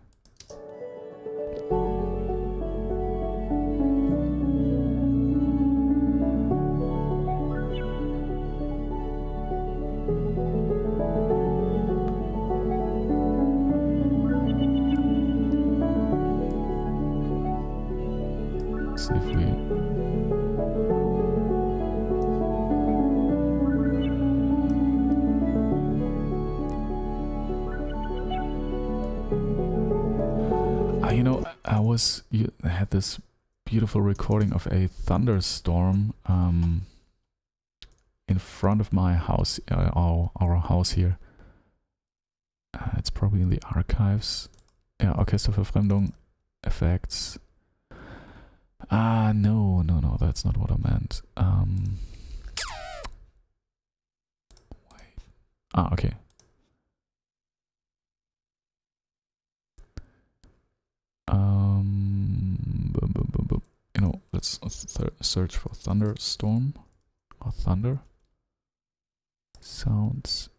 See if we you know, I had this beautiful recording of a thunderstorm in front of my house, our house here. It's probably in the archives. Yeah, Orchesterverfremdung effects. No, that's not what I meant. Wait. Okay. You know, let's search for thunderstorm or thunder sounds.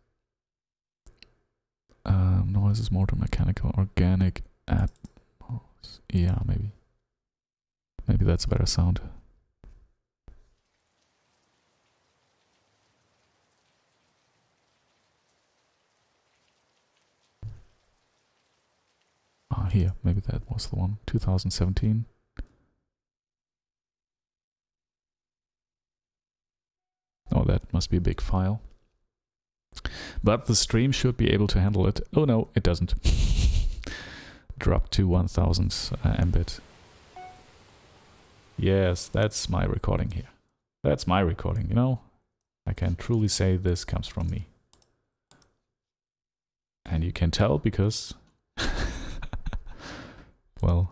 Noises, motor, mechanical, organic, yeah, maybe that's a better sound. Here, maybe that was the one. 2017. Oh, that must be a big file. But the stream should be able to handle it. Oh no, it doesn't. Drop to 1000 Mbit. Yes, that's my recording here. That's my recording, you know? I can truly say this comes from me. And you can tell because... well,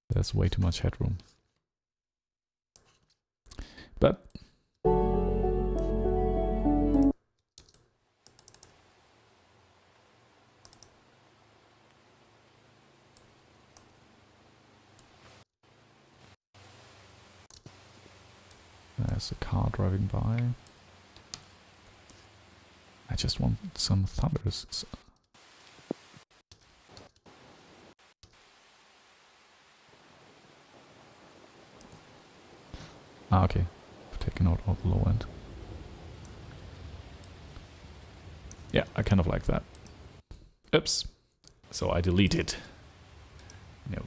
there's way too much headroom. But... there's a car driving by. I just want some thunders. Okay. I've taken out all the low end. Yeah, I kind of like that. Oops. So I deleted. No.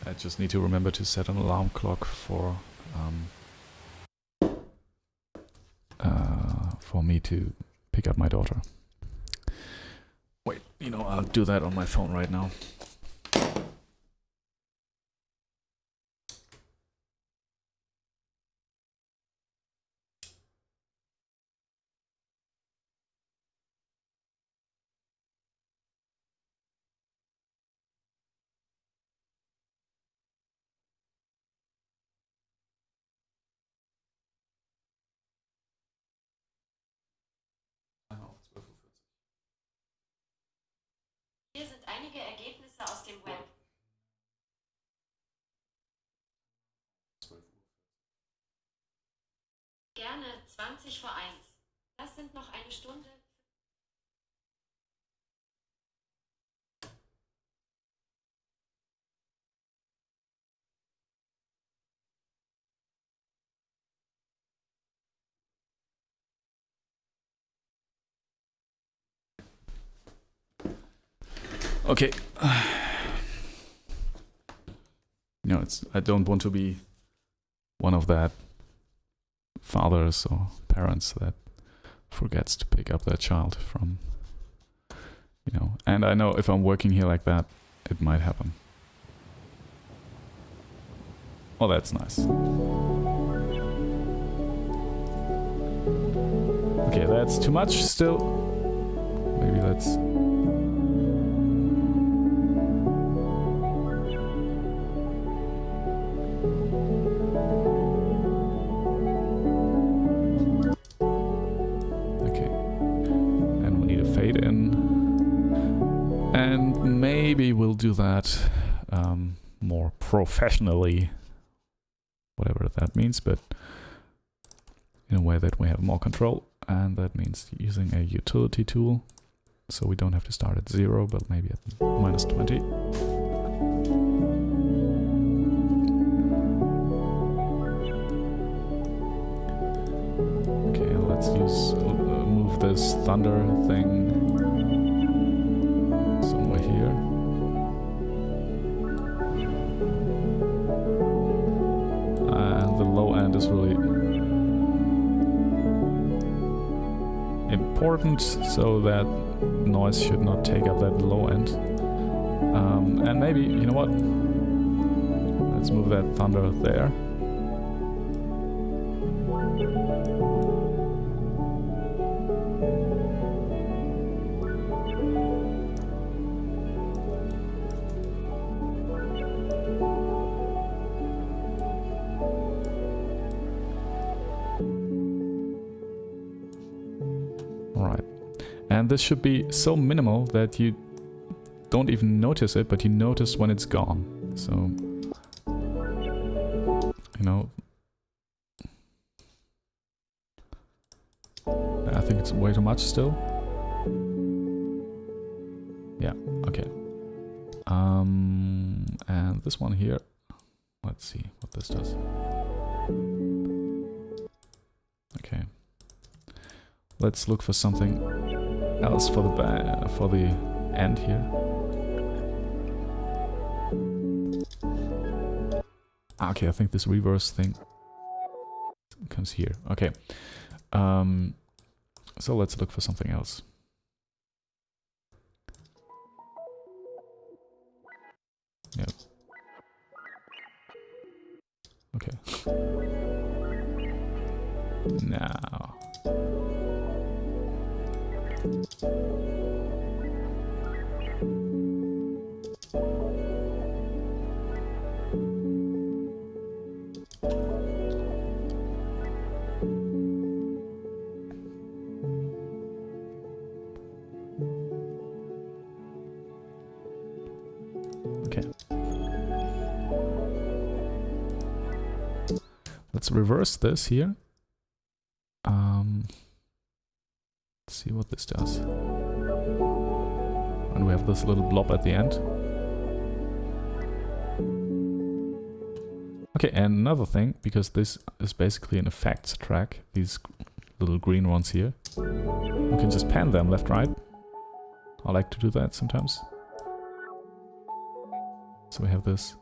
I just need to remember to set an alarm clock for me to pick up my daughter. Wait, you know, I'll do that on my phone right now. Hier sind einige Ergebnisse aus dem Web. Gerne 20 vor 1. Das sind noch eine Stunde. Okay. You know, I don't want to be one of that fathers or parents that forgets to pick up their child from, you know, and I know if I'm working here like that, it might happen. Oh, that's nice. Okay, that's too much still. Maybe let's... Okay. And we need a fade in. And maybe we'll do that more professionally. Whatever that means, but in a way that we have more control. And that means using a utility tool. So we don't have to start at 0, but maybe at -20. Okay, let's move this thunder thing somewhere here. And the low end is really important, so that noise should not take up that low end. And maybe, you know what? Let's move that thunder there. Right. And this should be so minimal that you don't even notice it, but you notice when it's gone. So, you know, I think it's way too much still. Yeah, okay. And this one here, let's see what this does. Okay. Let's look for something else for the end here. Okay, I think this reverse thing comes here. Okay. So let's look for something else. Yep. Okay. Now. Okay. Let's reverse this here. Let's see what this does. And we have this little blob at the end. Okay, and another thing, because this is basically an effects track, these little green ones here, we can just pan them left, right. I like to do that sometimes. So we have this.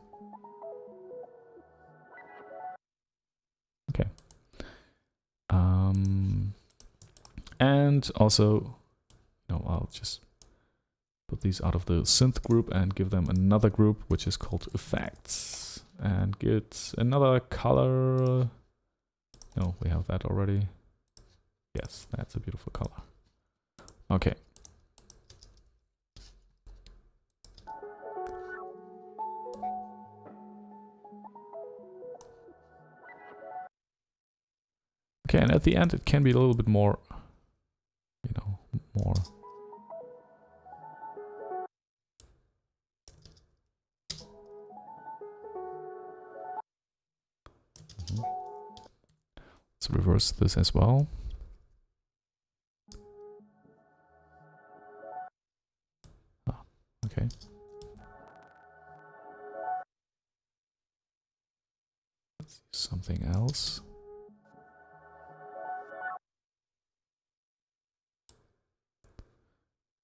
Okay. And also, you know, I'll just put these out of the synth group and give them another group, which is called effects. And get another color. No, we have that already. Yes, that's a beautiful color. Okay. Okay, and at the end it can be a little bit more, you know, more. Let's reverse this as well. Ah, okay. Let's use something else.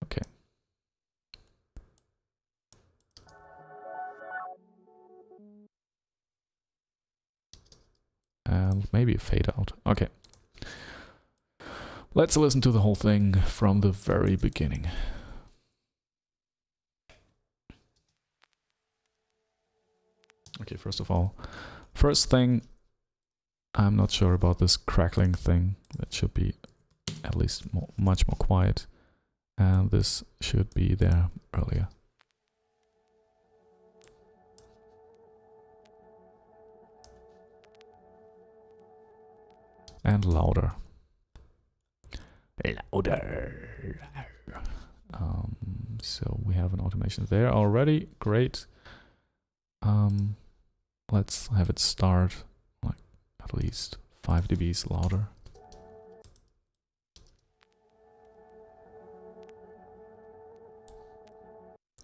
Okay. maybe a fade out. Okay. Let's listen to the whole thing from the very beginning. Okay, first of all, first thing, I'm not sure about this crackling thing. That should be at least much more quiet. And this should be there earlier. And louder. Louder. So we have an automation there already. Great. Let's have it start like at least 5 dBs louder.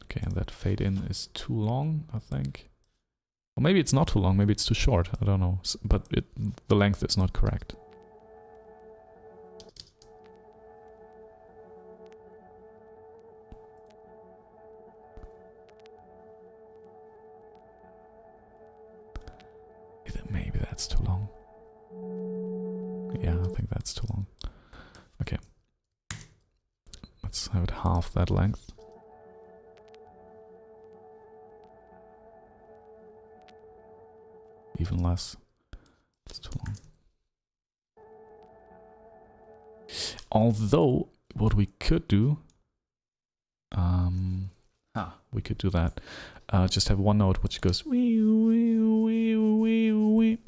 Okay, and that fade in is too long, I think. Or maybe it's not too long, maybe it's too short, I don't know. But the length is not correct. Maybe that's too long. Yeah, I think that's too long. Okay. Let's have it half that length. Even less. It's too long. Although, what we could do... we could do that. Just have one note which goes... wee, wee, wee, wee, wee.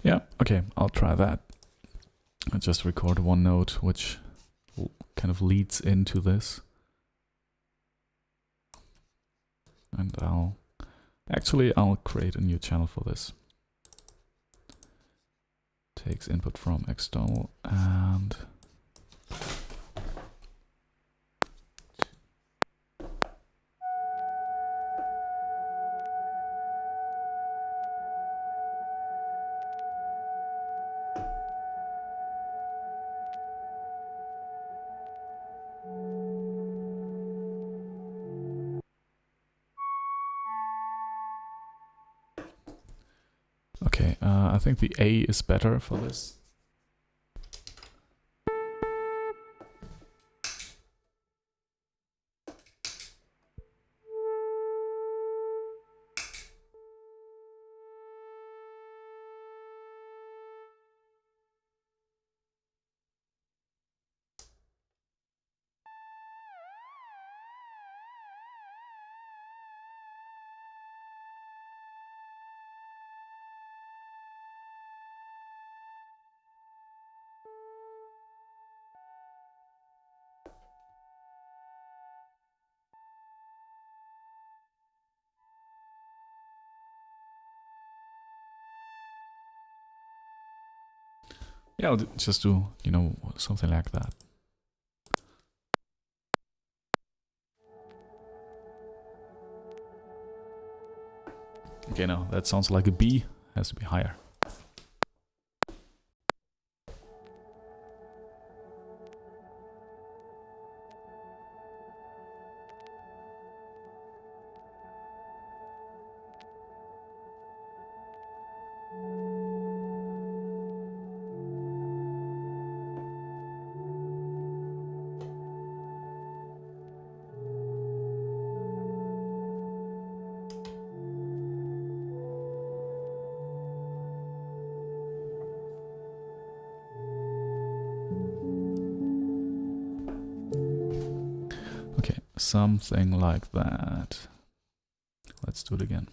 Yeah, okay, I'll try that. I just record one note which kind of leads into this. And I'll create a new channel for this. Takes input from external and okay, I think the A is better for this. Yeah, I'll just do, you know, something like that. Okay, now that sounds like a B, has to be higher. something like that. Let's do it again.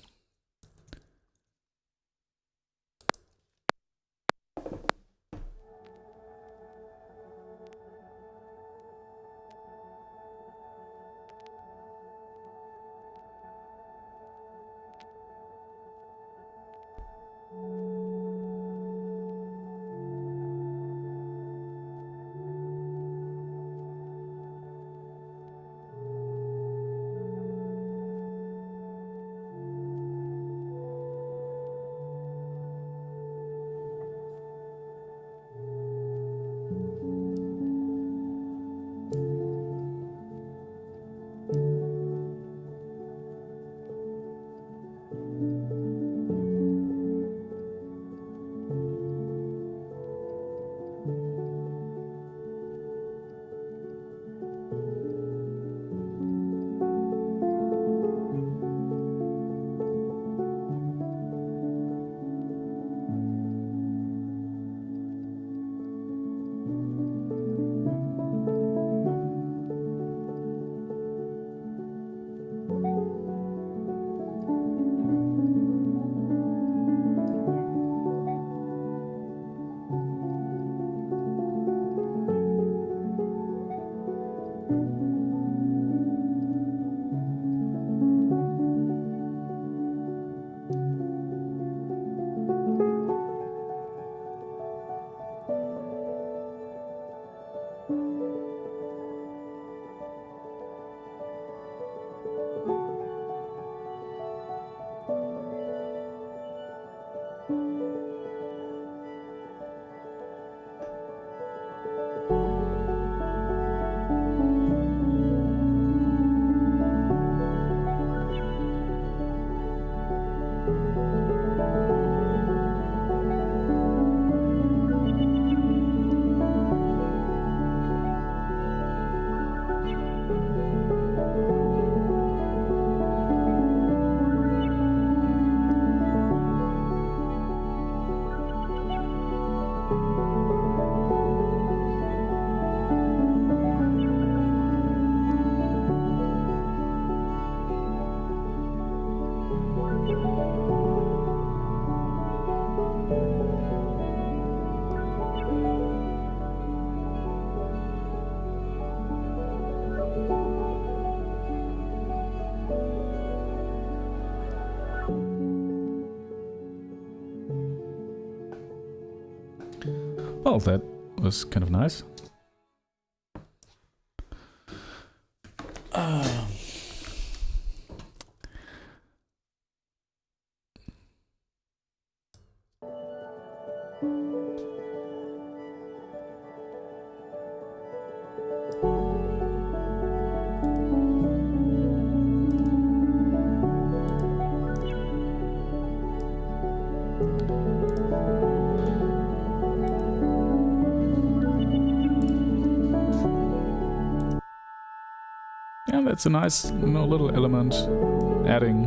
Well, that was kind of nice. Yeah, that's a nice, little element, adding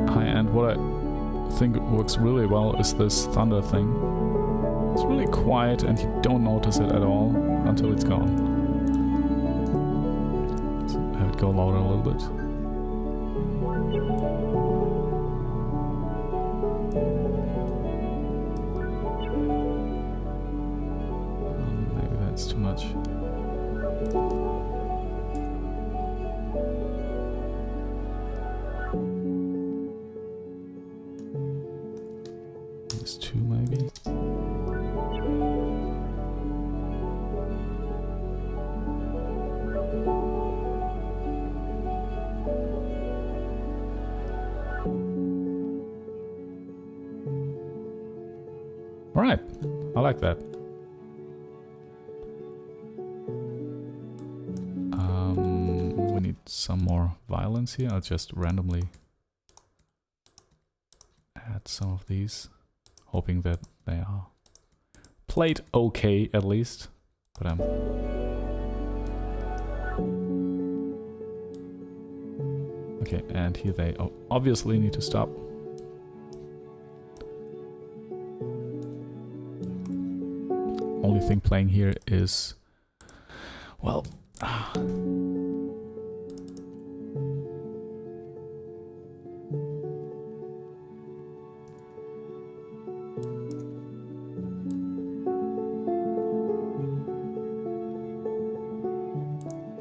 high end. What I think works really well is this thunder thing. It's really quiet and you don't notice it at all until it's gone. Let's have it go louder a little bit. Maybe that's too much. This two maybe. All right, I like that. We need some more violence here. I'll just randomly add some of these, hoping that they are played okay at least. But okay, and here they obviously need to stop. Only thing playing here is Well,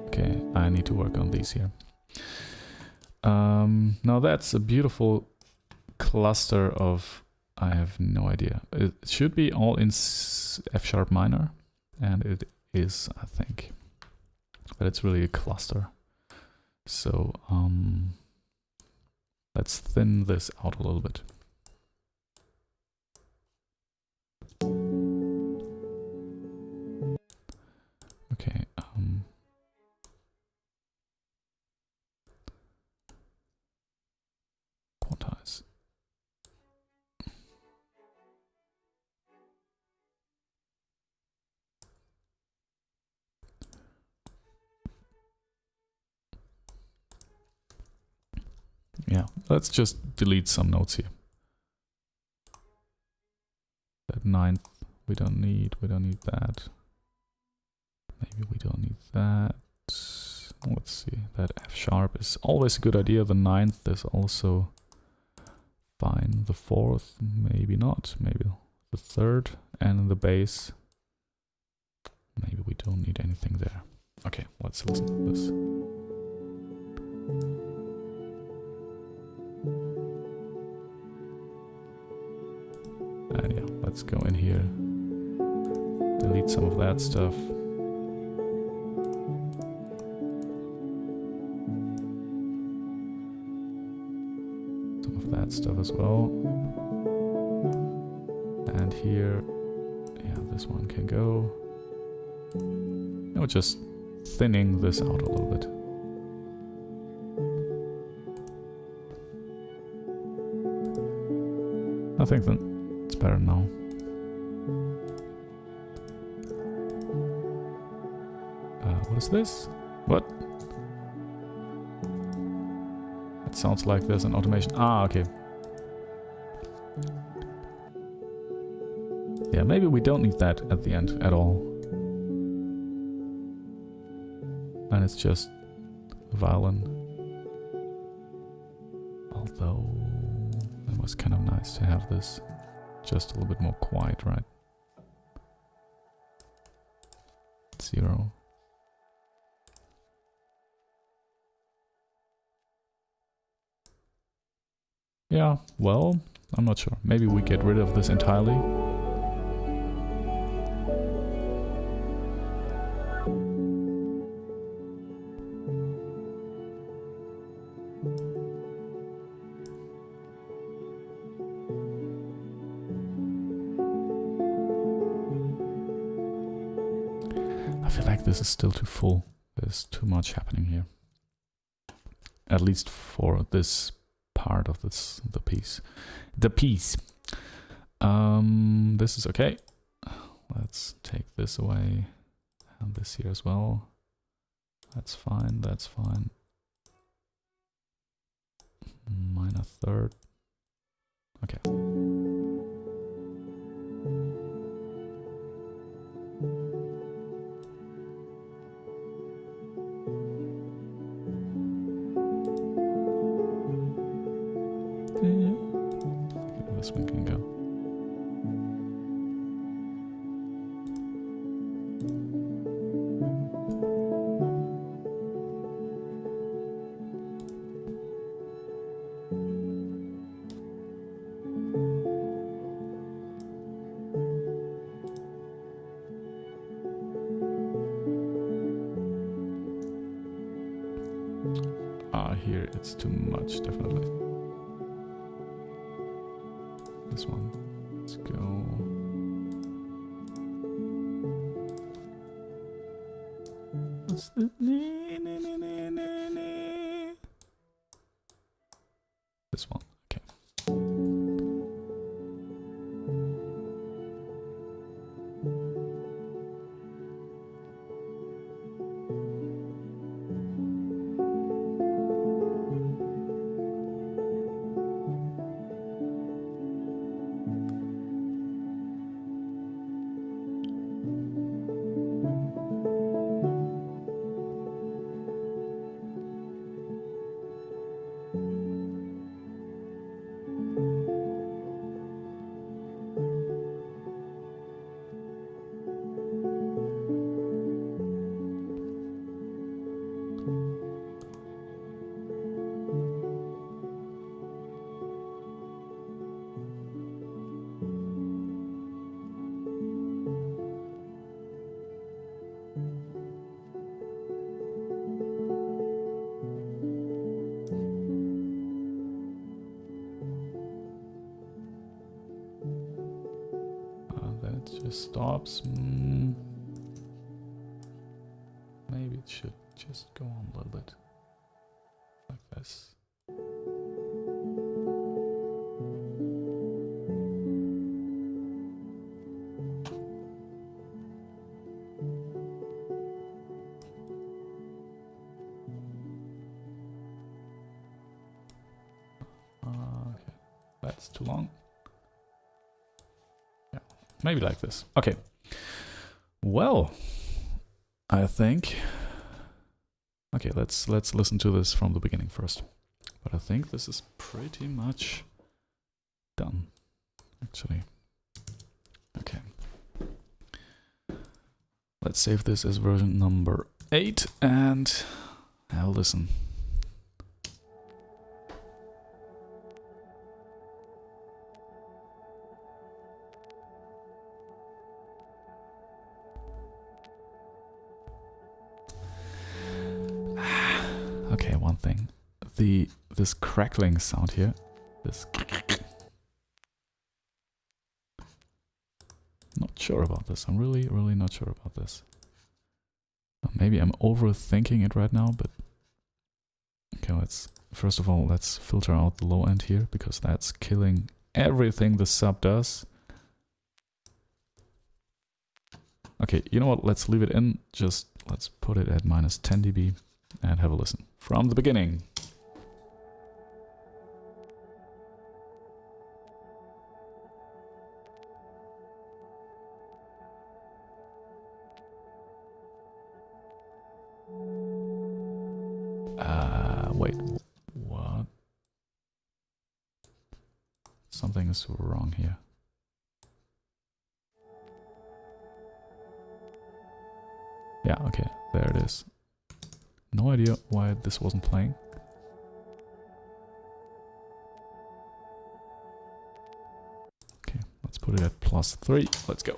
okay, I need to work on these here. Now that's a beautiful cluster of, I have no idea. It should be all in F sharp minor, and it is, I think. But it's really a cluster. So let's thin this out a little bit. Okay. Quantize. Yeah, let's just delete some notes here. That ninth we don't need that. Maybe we don't need that. Let's see, that F sharp is always a good idea. The ninth is also fine. The fourth, maybe not. Maybe the third, and the bass. Maybe we don't need anything there. Okay, let's listen to this. And yeah, let's go in here. Delete some of that stuff. Some of that stuff as well. And here, yeah, this one can go. Now just thinning this out a little bit. I think that it's better now. What is this? What? It sounds like there's an automation. Ah, okay. Yeah, maybe we don't need that at the end at all. And it's just violin. Although it was kind of nice to have this just a little bit more quiet, right? 0. Yeah, well, I'm not sure. Maybe we get rid of this entirely. I feel like this is still too full. There's too much happening here. At least for this part of this, the piece. This is okay. Let's take this away. And this here as well. That's fine, that's fine. Minor third. Okay. This one can go. Here it's too much, definitely. This one, let's go. What's the this one, okay. it just stops. Maybe it should just go on a little bit like this. Okay, that's too long. Yeah, maybe like this. Okay. Well, I think. Okay, let's listen to this from the beginning first. But I think this is pretty much done, actually. Okay. Let's save this as version number 8 and have a listen. Okay, one thing. This crackling sound here, this not sure about this. I'm really not sure about this. Maybe I'm overthinking it right now, but okay, first of all, let's filter out the low end here because that's killing everything the sub does. Okay, you know what? Let's leave it in. Just let's put it at minus 10 dB and have a listen from the beginning. Wait, what? Something is wrong here. Yeah, okay, there it is. No idea why this wasn't playing. Okay, let's put it at +3. Let's go.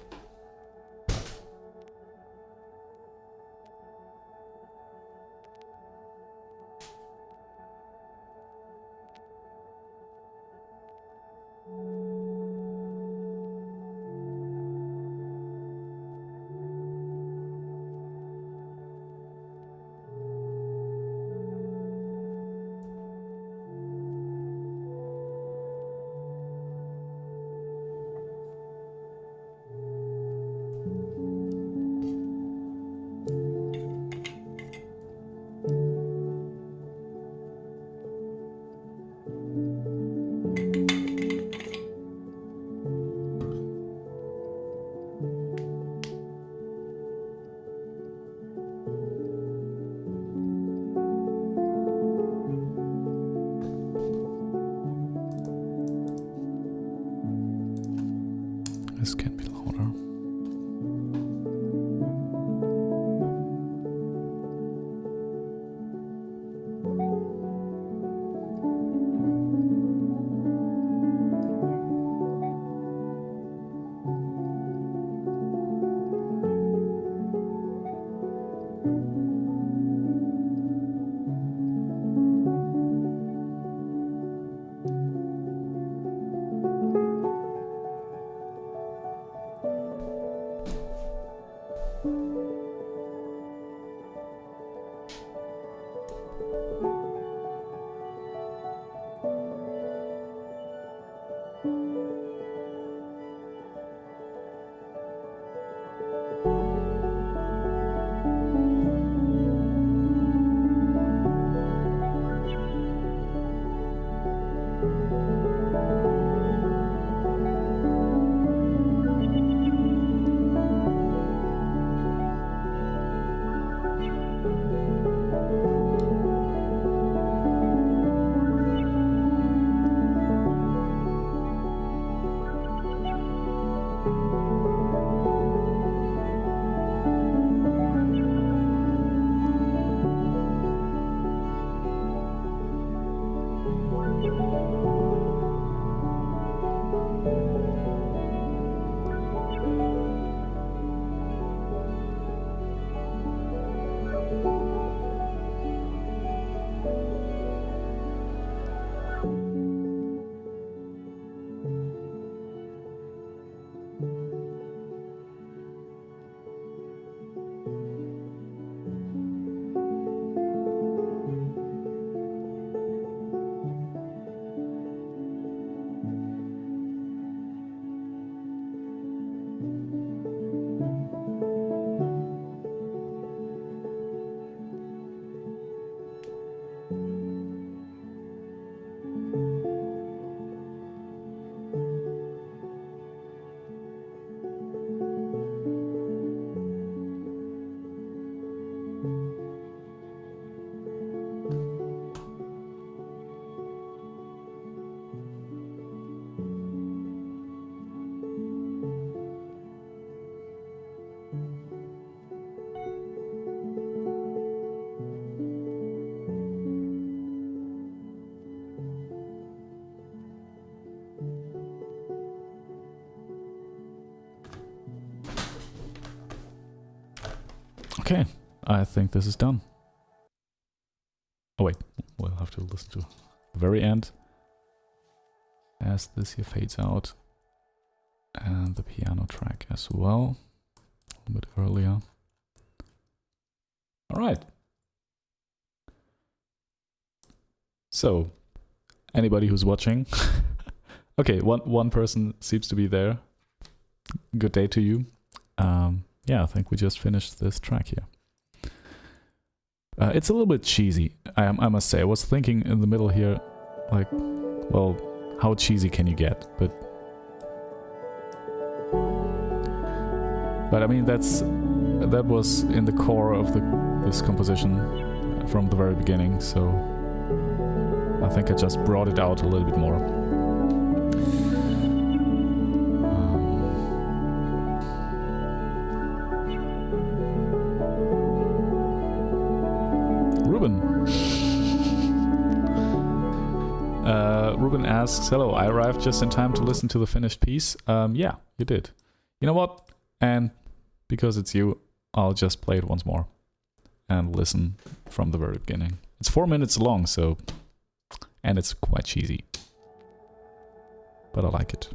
This can be louder. Okay, I think this is done. Oh wait, we'll have to listen to the very end as this here fades out. And the piano track as well, a little bit earlier. Alright. So, anybody who's watching, okay, one person seems to be there. Good day to you. Yeah, I think we just finished this track here. It's a little bit cheesy, I must say. I was thinking in the middle here, like, well, how cheesy can you get? But I mean, that was in the core of this composition from the very beginning, so I think I just brought it out a little bit more. Ruben asks, hello, I arrived just in time to listen to the finished piece. Yeah, you did. You know what? And because it's you, I'll just play it once more and listen from the very beginning. It's 4 minutes long, so, and it's quite cheesy, but I like it.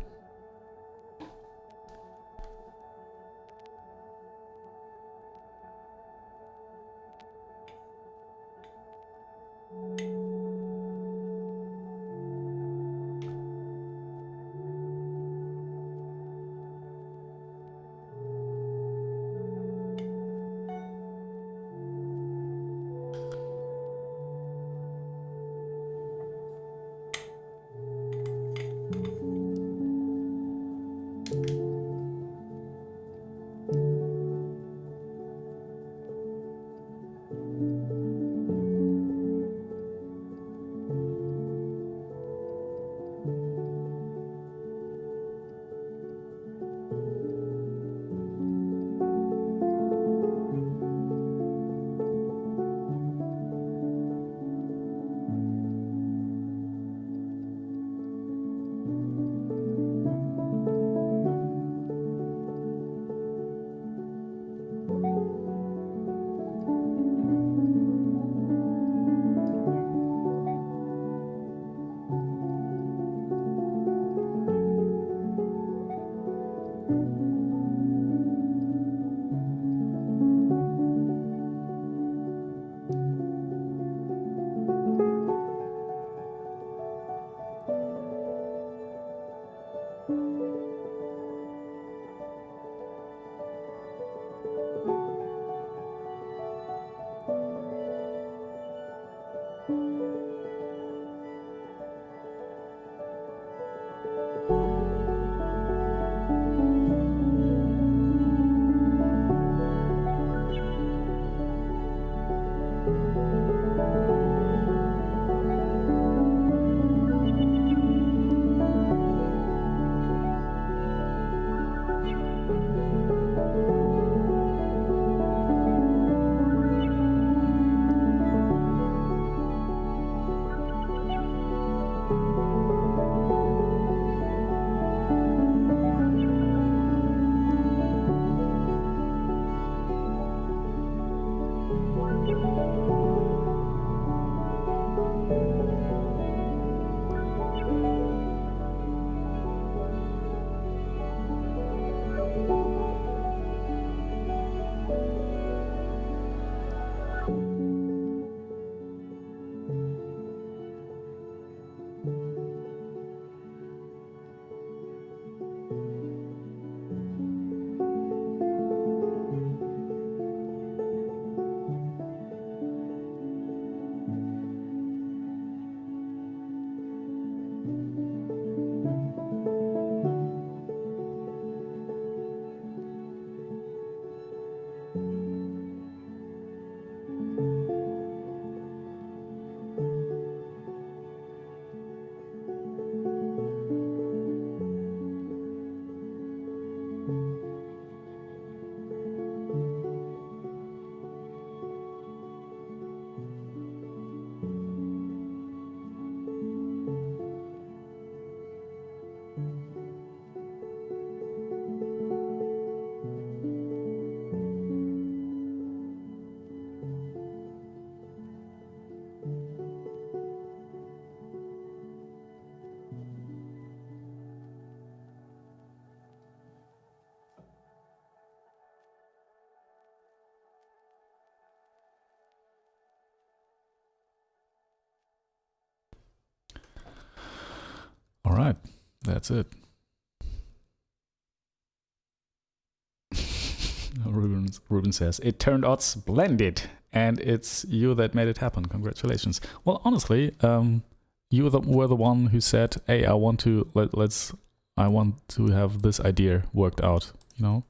that's it. Ruben says, it turned out splendid, and it's you that made it happen. Congratulations. Well, honestly, you were the one who said, hey, I want to have this idea worked out, you know?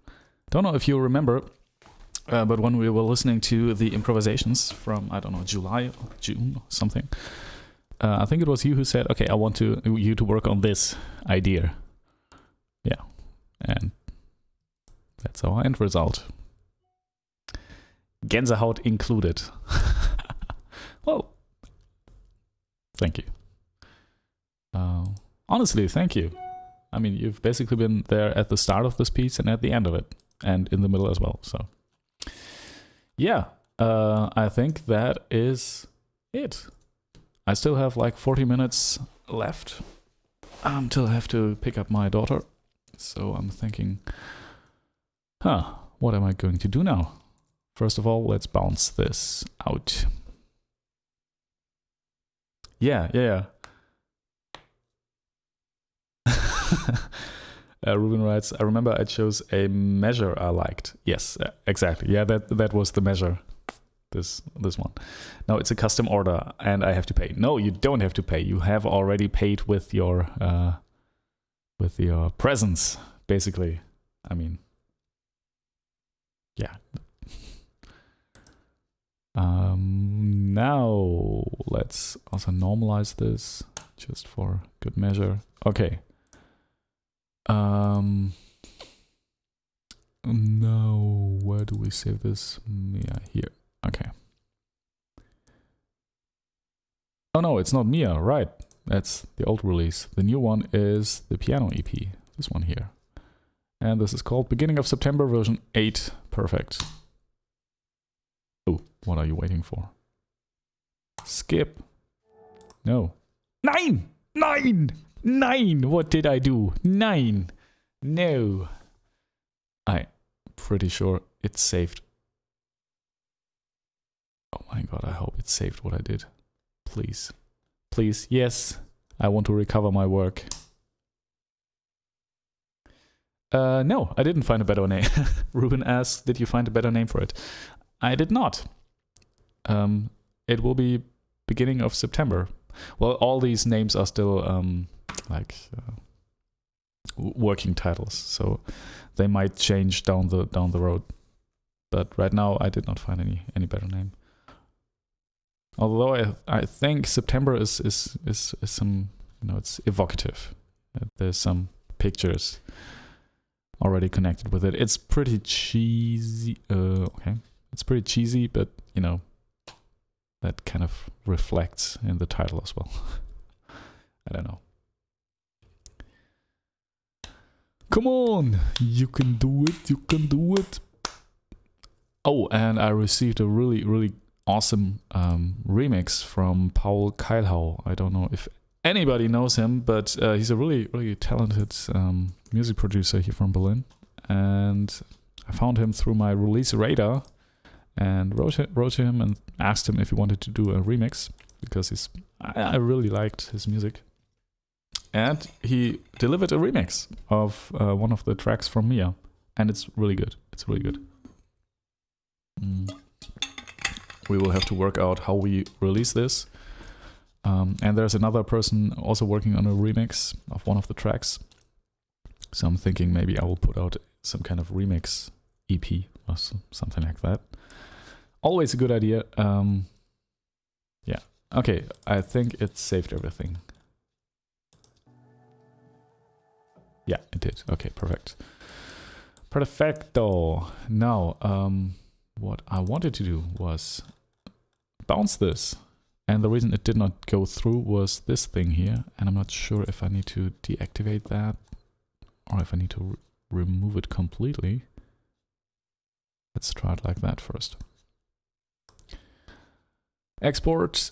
Don't know if you remember, but when we were listening to the improvisations from, I don't know, July or June or something, I think it was you who said, okay, I want you to work on this idea. Yeah. And that's our end result. Gänsehaut included. Well, thank you. Honestly, thank you. I mean, you've basically been there at the start of this piece and at the end of it, and in the middle as well. So, yeah, I think that is it. I still have like 40 minutes left until I have to pick up my daughter. So I'm thinking, what am I going to do now? First of all, let's bounce this out. Yeah. Ruben writes, I remember I chose a measure I liked. Yes, exactly. Yeah, that was the measure. This one. No, it's a custom order and I have to pay. No, you don't have to pay. You have already paid with your presence, basically. I mean, yeah. Now let's also normalize this just for good measure. Okay. No, where do we save this? Mia, here. Okay. Oh no, it's not Mia, right? That's the old release. The new one is the piano EP. This one here. And this is called Beginning of September version 8. Perfect. Oh, what are you waiting for? Skip. No. 9! 9! 9! What did I do? 9! No. I'm pretty sure it's saved. Oh my god, I hope it saved what I did. Please. Please, yes. I want to recover my work. No, I didn't find a better name. Ruben asked, did you find a better name for it? I did not. It will be beginning of September. Well, all these names are still working titles, so they might change down the road. But right now, I did not find any better name. Although I think September is some, you know, it's evocative. There's some pictures already connected with it. It's pretty cheesy. Okay, it's pretty cheesy, but you know, that kind of reflects in the title as well. I don't know. Come on, you can do it. You can do it. Oh, and I received a really awesome remix from Paul Keilhau. I don't know if anybody knows him, but he's a really talented music producer here from Berlin. And I found him through my release radar and wrote to him and asked him if he wanted to do a remix because I really liked his music. And he delivered a remix of one of the tracks from Mia, and it's really good. It's really good. We will have to work out how we release this. And there's another person also working on a remix of one of the tracks. So I'm thinking maybe I will put out some kind of remix EP or something like that. Always a good idea. Yeah. Okay, I think it saved everything. Yeah, it did. Okay, perfect. Perfecto. Now, what I wanted to do was bounce this. And the reason it did not go through was this thing here. And I'm not sure if I need to deactivate that or if I need to remove it completely. Let's try it like that first. Export.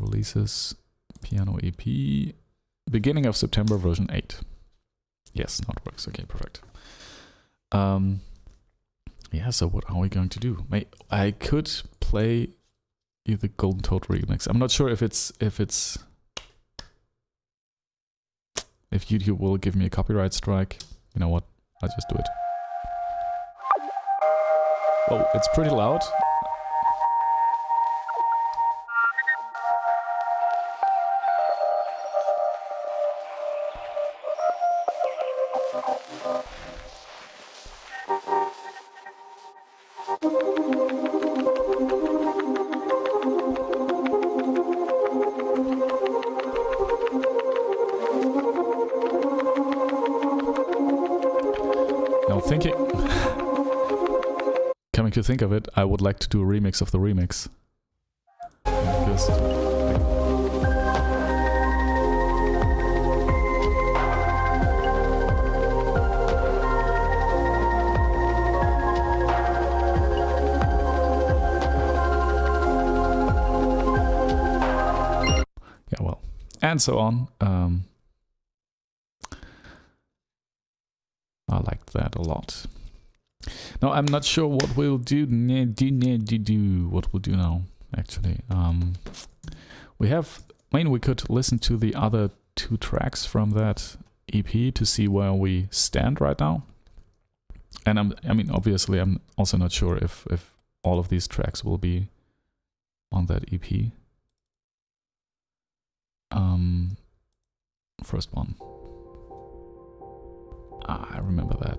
Releases. Piano EP. Beginning of September version 8. Yes, now it works. Okay, perfect. Yeah, so what are we going to do? I could play the Golden Toad remix. I'm not sure if it's if YouTube will give me a copyright strike, you know what? I'll just do it. Oh, it's pretty loud. Coming to think of it, I would like to do a remix of the remix. Just, yeah, well, and so on. I liked that a lot. Now I'm not sure what we'll do. What we'll do now, actually. We have. I mean, we could listen to the other 2 tracks from that EP to see where we stand right now. And I mean, obviously, I'm also not sure if all of these tracks will be on that EP. First one. I remember that.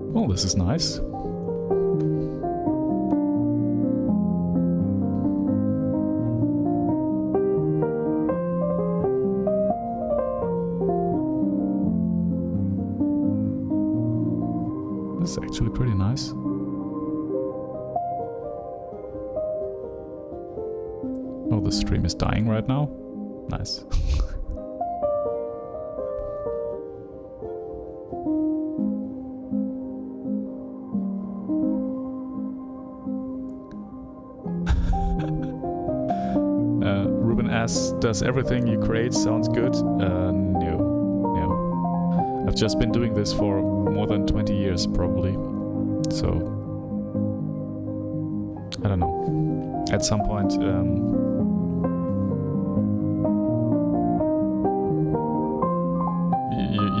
Well, this is nice. This is actually pretty nice. Oh, the stream is dying right now. Nice. Does everything you create sounds good? No. I've just been doing this for more than 20 years, probably. So, I don't know. At some point,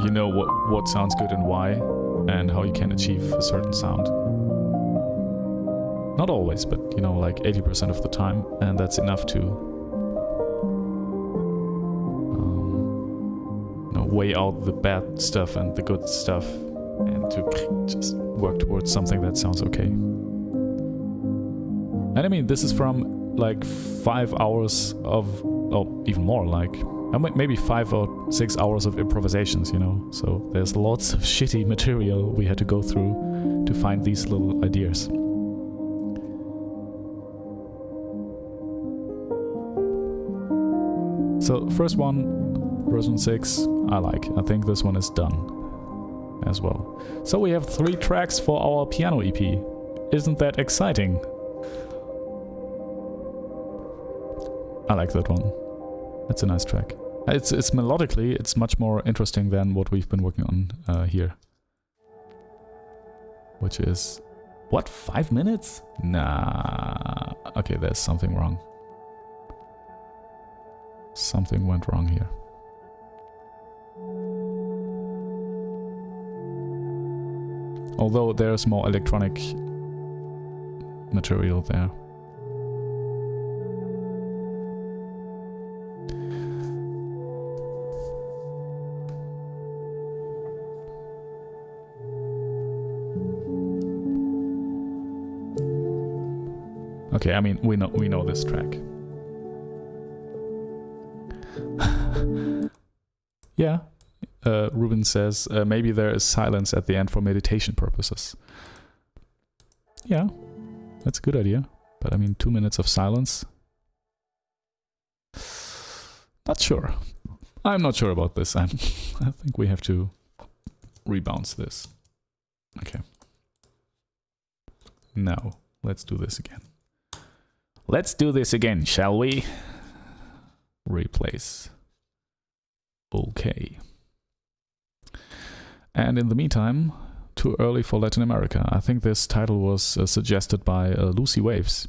you know what sounds good and why, and how you can achieve a certain sound. Not always, but you know, like 80% of the time, and that's enough to weigh out the bad stuff and the good stuff and to just work towards something that sounds okay. And I mean, this is from like 5 hours of, oh, even more, like maybe 5 or 6 hours of improvisations, you know? So there's lots of shitty material we had to go through to find these little ideas. So first one, version 6, I like. I think this one is done as well. So we have 3 tracks for our piano EP. Isn't that exciting? I like that one. It's a nice track. It's melodically, it's much more interesting than what we've been working on here. Which is... what, 5 minutes? Nah. Okay, there's something wrong. Something went wrong here. Although there's more electronic material there. Okay, I mean, we know this track. Yeah. Ruben says, maybe there is silence at the end for meditation purposes. Yeah, that's a good idea. But I mean, 2 minutes of silence. Not sure. I'm not sure about this. I think we have to rebounce this. Okay. Now, let's do this again. Let's do this again, shall we? Replace. Okay. And in the meantime, too early for Latin America. I think this title was suggested by Lucy Waves.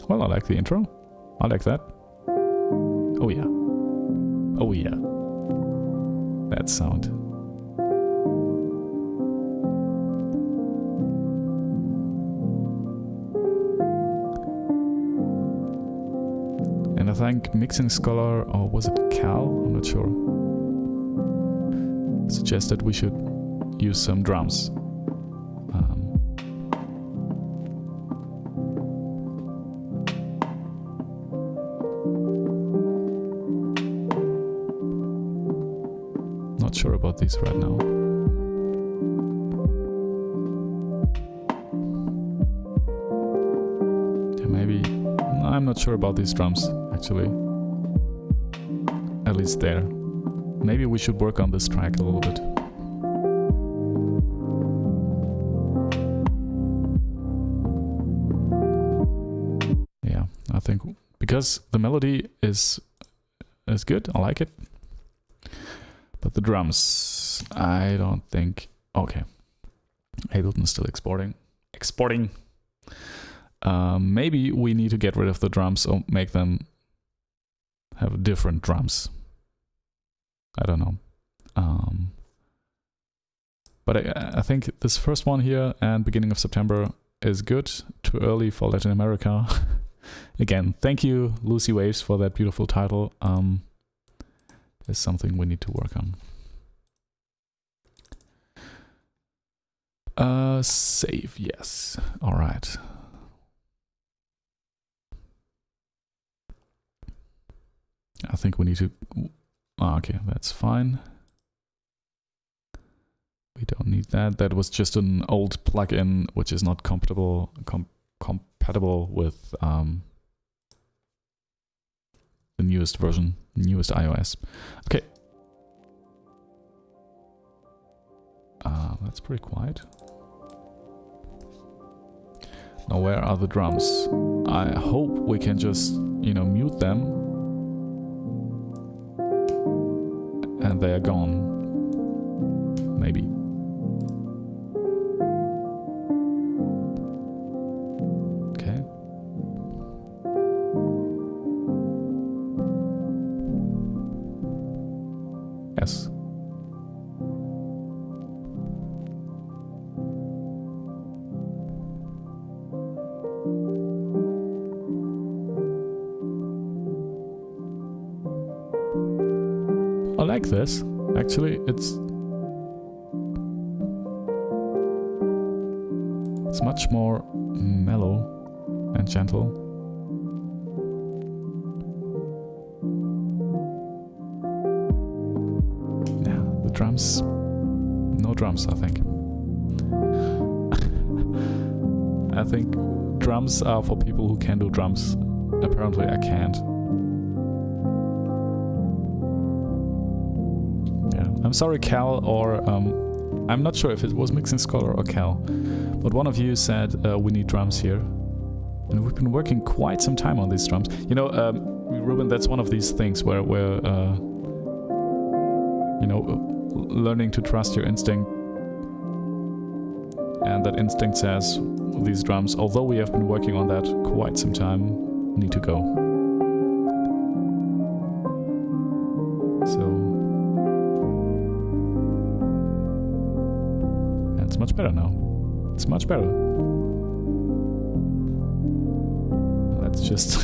Well, I like the intro. I like that. Oh yeah. Oh yeah. That sound. And I think Mixing Scholar, or was it Cal? I'm not sure. Suggested we should use some drums. Not sure about these right now. Yeah, maybe. I'm not sure about these drums, actually. At least there. Maybe we should work on this track a little bit. Yeah, I think because the melody is good, I like it. But the drums, I don't think... Okay. Ableton is still exporting. Maybe we need to get rid of the drums or make them have different drums. I don't know. But I think this first one here and beginning of September is good. Too early for Latin America. Again, thank you, Lucy Waves, for that beautiful title. Is something we need to work on. Save, yes. All right. I think we need to... okay, that's fine. We don't need that. That was just an old plugin which is not compatible with the newest version, newest iOS. Okay. That's pretty quiet. Now where are the drums? I hope we can just, you know, mute them. And they are gone. Maybe. Okay. Yes. I like this. Actually, it's much more mellow and gentle. Yeah, the drums. No drums, I think. I think drums are for people who can do drums. Apparently, I can't. I'm sorry, Cal, or I'm not sure if it was Mixing Scholar or Cal, but one of you said we need drums here. And we've been working quite some time on these drums. You know, Ruben, that's one of these things where you know, learning to trust your instinct. And that instinct says these drums, although we have been working on that quite some time, need to go. So... it's much better now. It's much better. Let's just,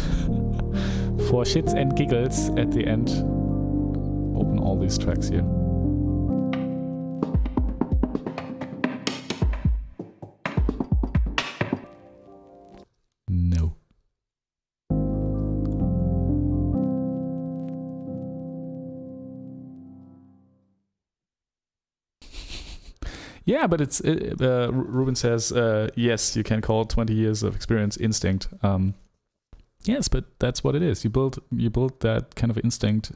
for shits and giggles at the end, open all these tracks here. No. Yeah, but Ruben says, yes, you can call 20 years of experience instinct. Yes, but that's what it is. You build that kind of instinct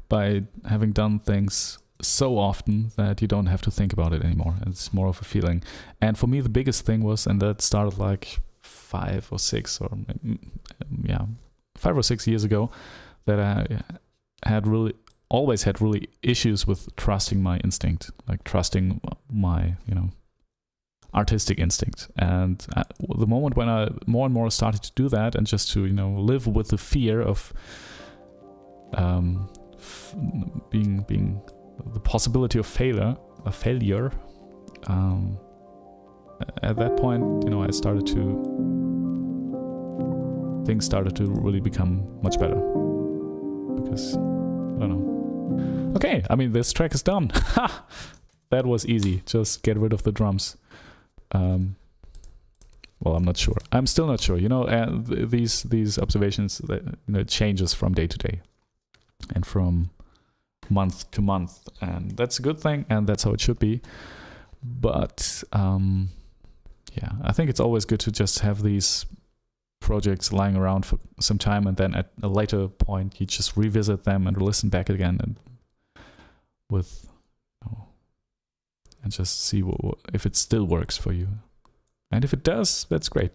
by having done things so often that you don't have to think about it anymore. It's more of a feeling. And for me, the biggest thing was, and that started like 5 or 6 years ago, that I had always had really issues with trusting my instinct, like trusting my, artistic instinct. And the moment when I more and more started to do that, and just to, live with the fear of being the possibility of failure, at that point, things started to really become much better. Because, I don't know. Okay, I mean, this track is done. Ha! That was easy. Just get rid of the drums. Well, I'm not sure. I'm still not sure. These observations, it changes from day to day and from month to month, and that's a good thing, and that's how it should be. But I think it's always good to just have these projects lying around for some time, and then at a later point you just revisit them and listen back again, and and just see if it still works for you. And if it does, that's great.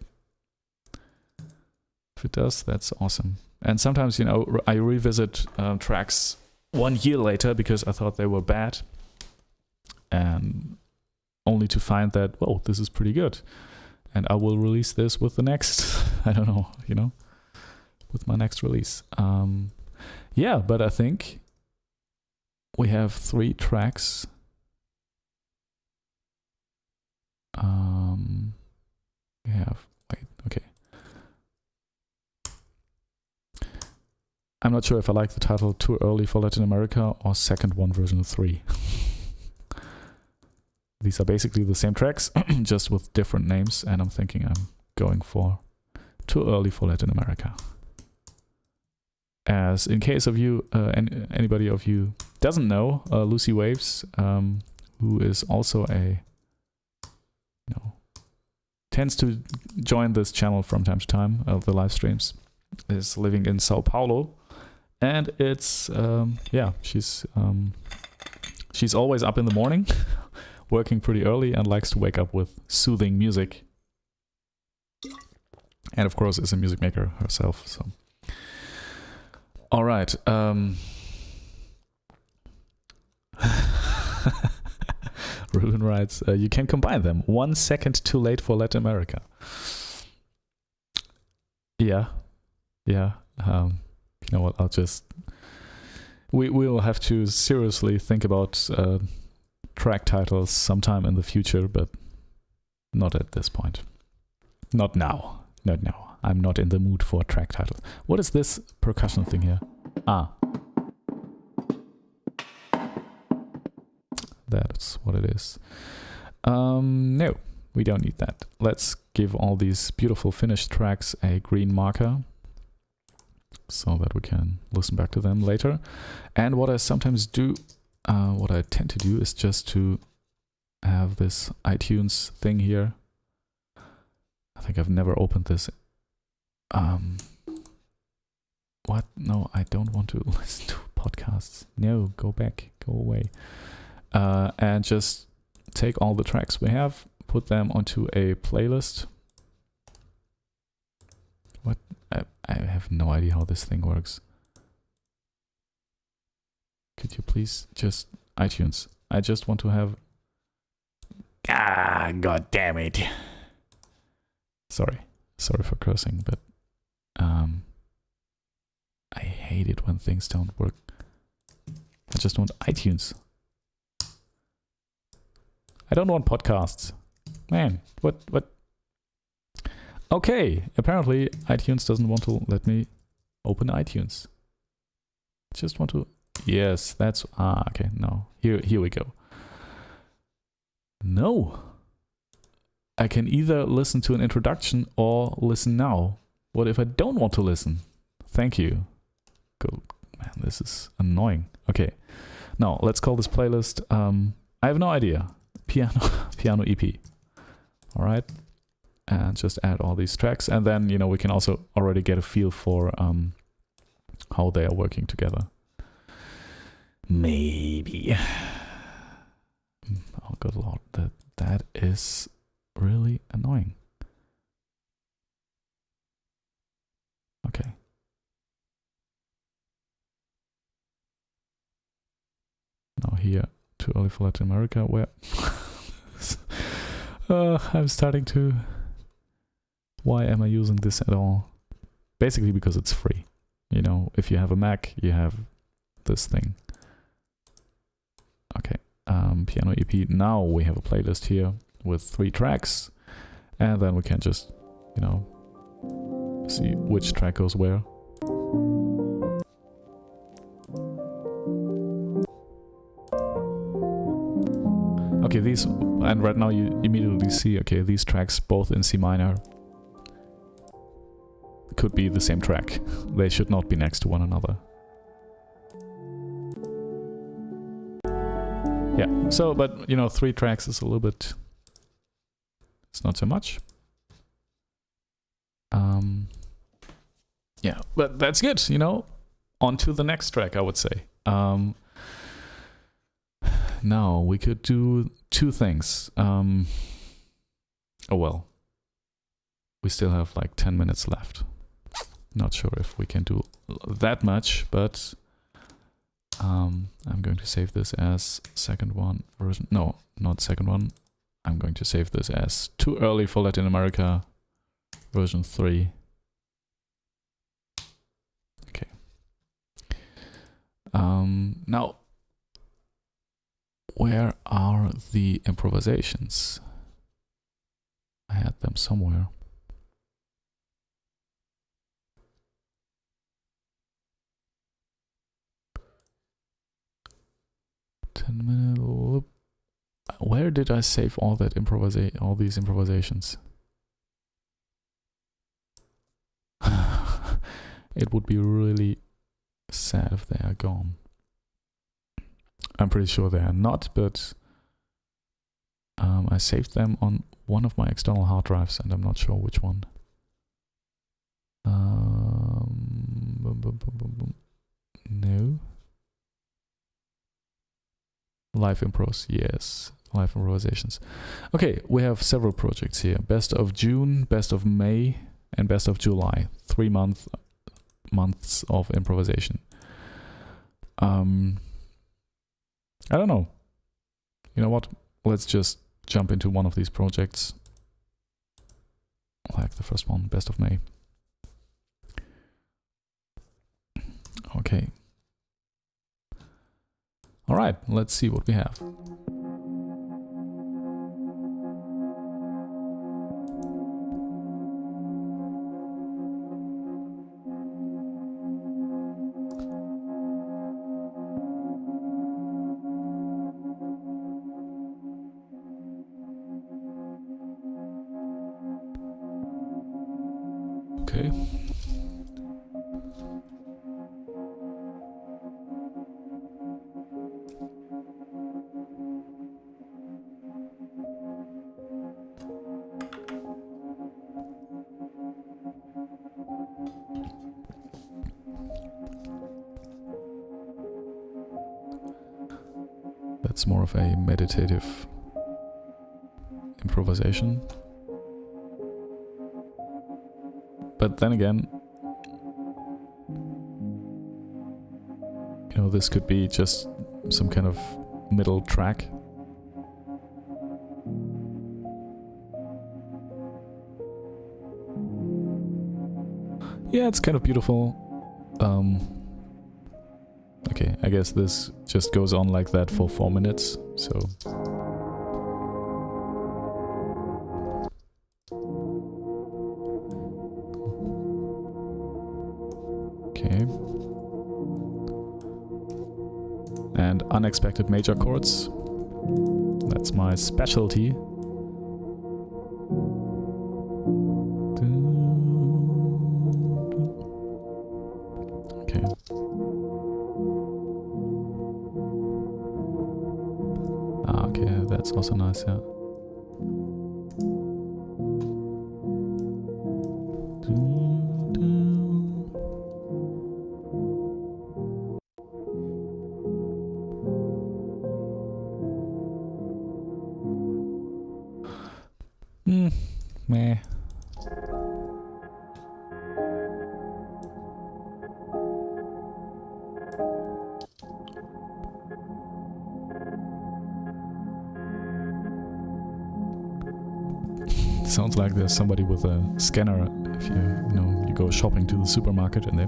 If it does, that's awesome. And sometimes, I revisit tracks 1 year later because I thought they were bad, and only to find that, whoa, this is pretty good. And I will release this with the next, I don't know, with my next release. But I think we have 3 tracks. I'm not sure if I like the title Too Early for Latin America or Second One Version 3. These are basically the same tracks, just with different names, and I'm thinking I'm going for Too Early for Latin America. As in case of you, anybody of you doesn't know, Lucy Waves, who is also tends to join this channel from time to time, the live streams, is living in Sao Paulo, and it's she's always up in the morning, working pretty early, and likes to wake up with soothing music, and of course is a music maker herself. So, all right. Ruben writes, you can combine them. 1 second too late for Latin America. Yeah. You know what? We will have to seriously think about track titles sometime in the future, but not at this point. Not now. Not now. I'm not in the mood for a track title. What is this percussion thing here? That's what it is. No, we don't need that. Let's give all these beautiful finished tracks a green marker so that we can listen back to them later. And what I sometimes do, what I tend to do, is just to have this iTunes thing here. I think I've never opened this. What? No, I don't want to listen to podcasts. No, go back, go away. And just take all the tracks we have, put them onto a playlist. What? I have no idea how this thing works. Could you please just iTunes? I just want to have. God damn it! Sorry for cursing, but I hate it when things don't work. I just want iTunes. I don't want podcasts. Man, what? Okay, apparently iTunes doesn't want to let me open iTunes. Just want to... Yes, that's... okay, no. Here we go. No. I can either listen to an introduction or listen now. What if I don't want to listen? Thank you. Go. Man, this is annoying. Okay. Now, let's call this playlist... I have no idea. piano EP. All right, and just add all these tracks, and then we can also already get a feel for how they are working together. Maybe. Oh good lord, that is really annoying. Okay. Now here, too early for Latin America, where I'm starting to... Why am I using this at all? Basically because it's free. If you have a Mac, you have this thing. Okay, piano EP. Now we have a playlist here with 3 tracks, and then we can just, see which track goes where. Okay, and right now you immediately see, okay, these tracks both in C minor could be the same track. They should not be next to one another. Yeah, so, but, 3 tracks is a little bit... It's not so much. Yeah, but that's good, On to the next track, I would say. Now, we could do 2 things. Oh well. We still have like 10 minutes left. Not sure if we can do that much, but I'm going to save this as second one version. No, not second one. I'm going to save this as Too Early for Latin America version 3. Okay. Now, where are the improvisations? I had them somewhere. Where did I save all that all these improvisations? It would be really sad if they are gone. I'm pretty sure they are not, but I saved them on one of my external hard drives, and I'm not sure which one. No. Live impros, yes. Live improvisations. Okay, we have several projects here. Best of June, best of May, and best of July. 3 months of improvisation. I don't know. You know what? Let's just jump into one of these projects. Like the first one, best of May. Okay. All right, let's see what we have. Okay. That's more of a meditative improvisation. But then again, this could be just some kind of middle track. Yeah, it's kind of beautiful. Okay, I guess this just goes on like that for 4 minutes, so... Okay. And unexpected major chords. That's my specialty. Okay. Okay, that's also also nice, yeah. Meh. Sounds like there's somebody with a scanner if you go shopping to the supermarket and they...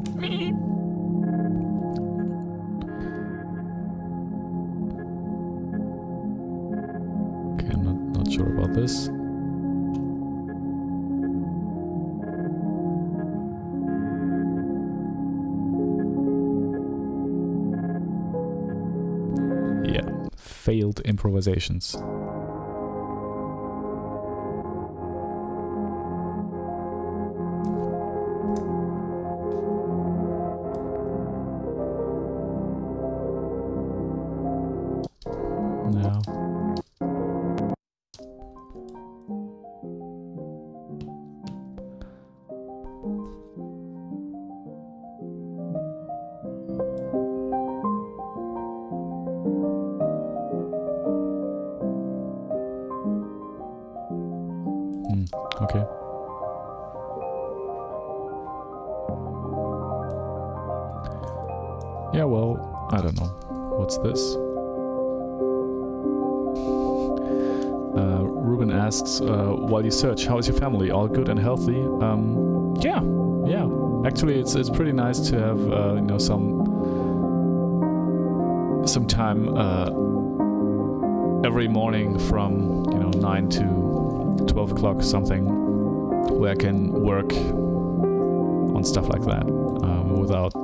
Okay, I'm not sure about this. Yeah, failed improvisations. No. Okay. Yeah, well, I don't know. What's this? Ruben asks, while you search, how is your family? All good and healthy? Yeah. Actually, it's pretty nice to have some time every morning from 9 to 12 o'clock something where I can work on stuff like that without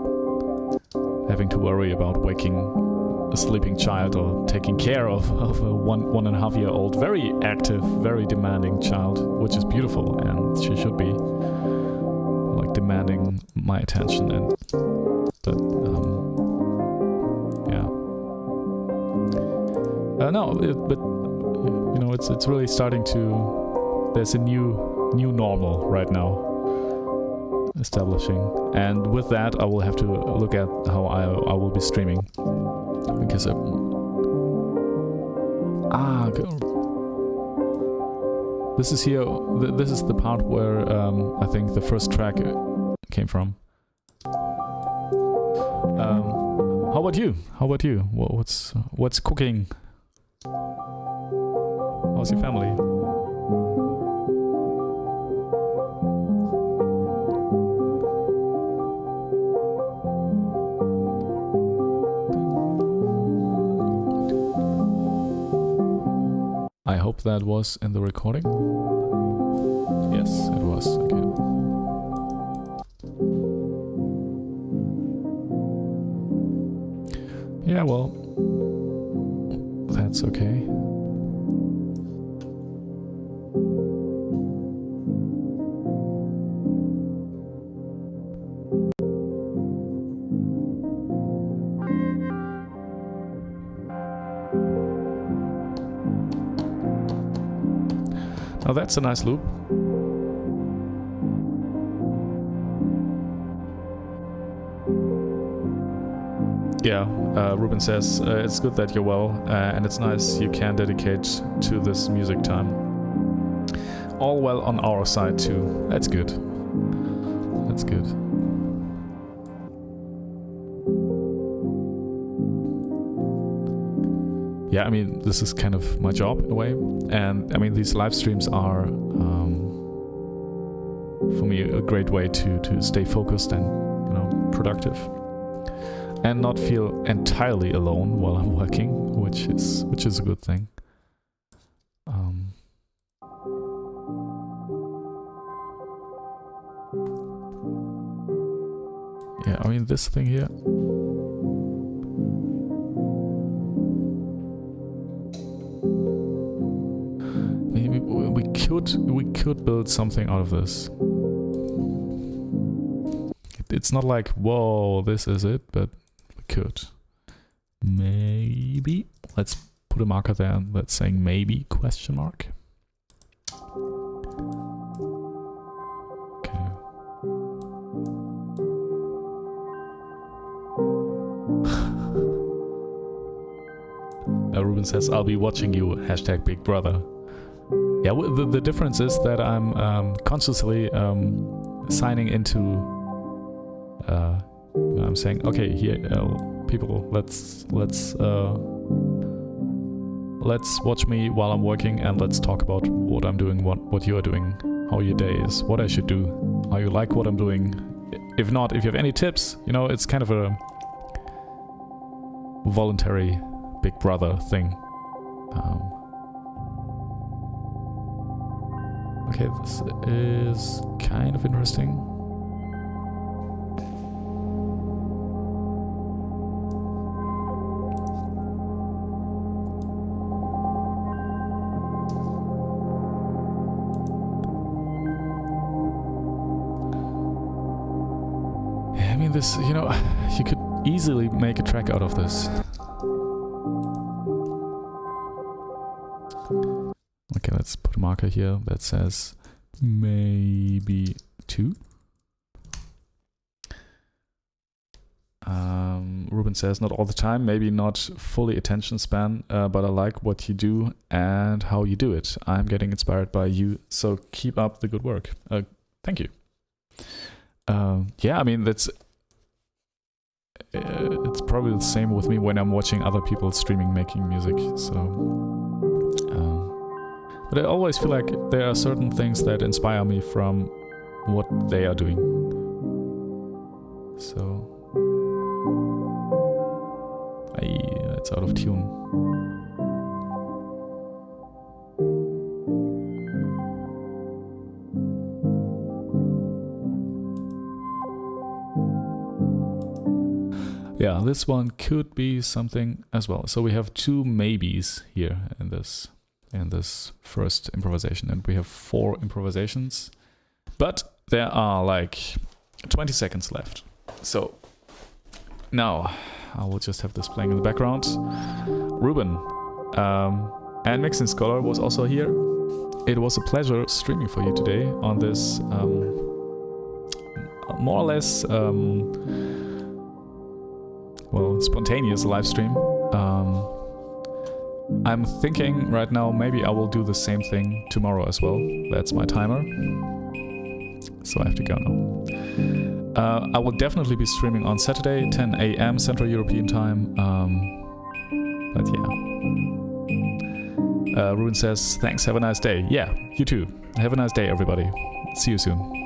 having to worry about waking a sleeping child or taking care of a 1.5-year-old, very active, very demanding child, which is beautiful, and she should be like demanding my attention. And but yeah, but it's really starting to. There's a new normal right now establishing, and with that I will have to look at how I will be streaming, because this is here. This is the part where I think the first track came from. How about you? What's cooking? How's your family? I hope that was in the recording. Yes, it was. Okay. Yeah, well, that's okay. Now that's a nice loop. Yeah, Ruben says, it's good that you're well, and it's nice you can dedicate to this music time. All well on our side too. That's good. That's good. Yeah, I mean, this is kind of my job in a way. And I mean, these live streams are, for me, a great way to stay focused and, productive. And not feel entirely alone while I'm working, which is a good thing. Yeah, I mean, this thing here. Maybe we could build something out of this. It's not like, whoa, this is it, but we could. Maybe. Let's put a marker there that's saying maybe question mark. Okay. Ruben says, I'll be watching you, hashtag Big Brother. Yeah, the difference is that I'm consciously signing into... I'm saying, okay, here, people, let's watch me while I'm working, and let's talk about what I'm doing, what you are doing, how your day is, what I should do, how you like what I'm doing. If not, if you have any tips, you know, it's kind of a voluntary Big Brother thing. Okay, this is kind of interesting. I mean, this, you know, you could easily make a track out of this. Okay, let's put a marker here that says maybe 2. Ruben says, not all the time, maybe not fully attention span, but I like what you do and how you do it. I'm getting inspired by you, so keep up the good work. Thank you. Yeah, I mean, that's... it's probably the same with me when I'm watching other people streaming making music, so... but I always feel like there are certain things that inspire me from what they are doing. So... that's out of tune. Yeah, this one could be something as well. So we have 2 maybes here in this first improvisation, and we have 4 improvisations, but there are like 20 seconds left. So now I will just have this playing in the background. Ruben and Mixing Scholar was also here. It was a pleasure streaming for you today on this more or less well, spontaneous live stream. I'm thinking right now maybe I will do the same thing tomorrow as well. That's my timer. So I have to go now. I will definitely be streaming on Saturday, 10 AM Central European Time. But yeah. Ruben says, thanks, have a nice day. Yeah, you too. Have a nice day, everybody. See you soon.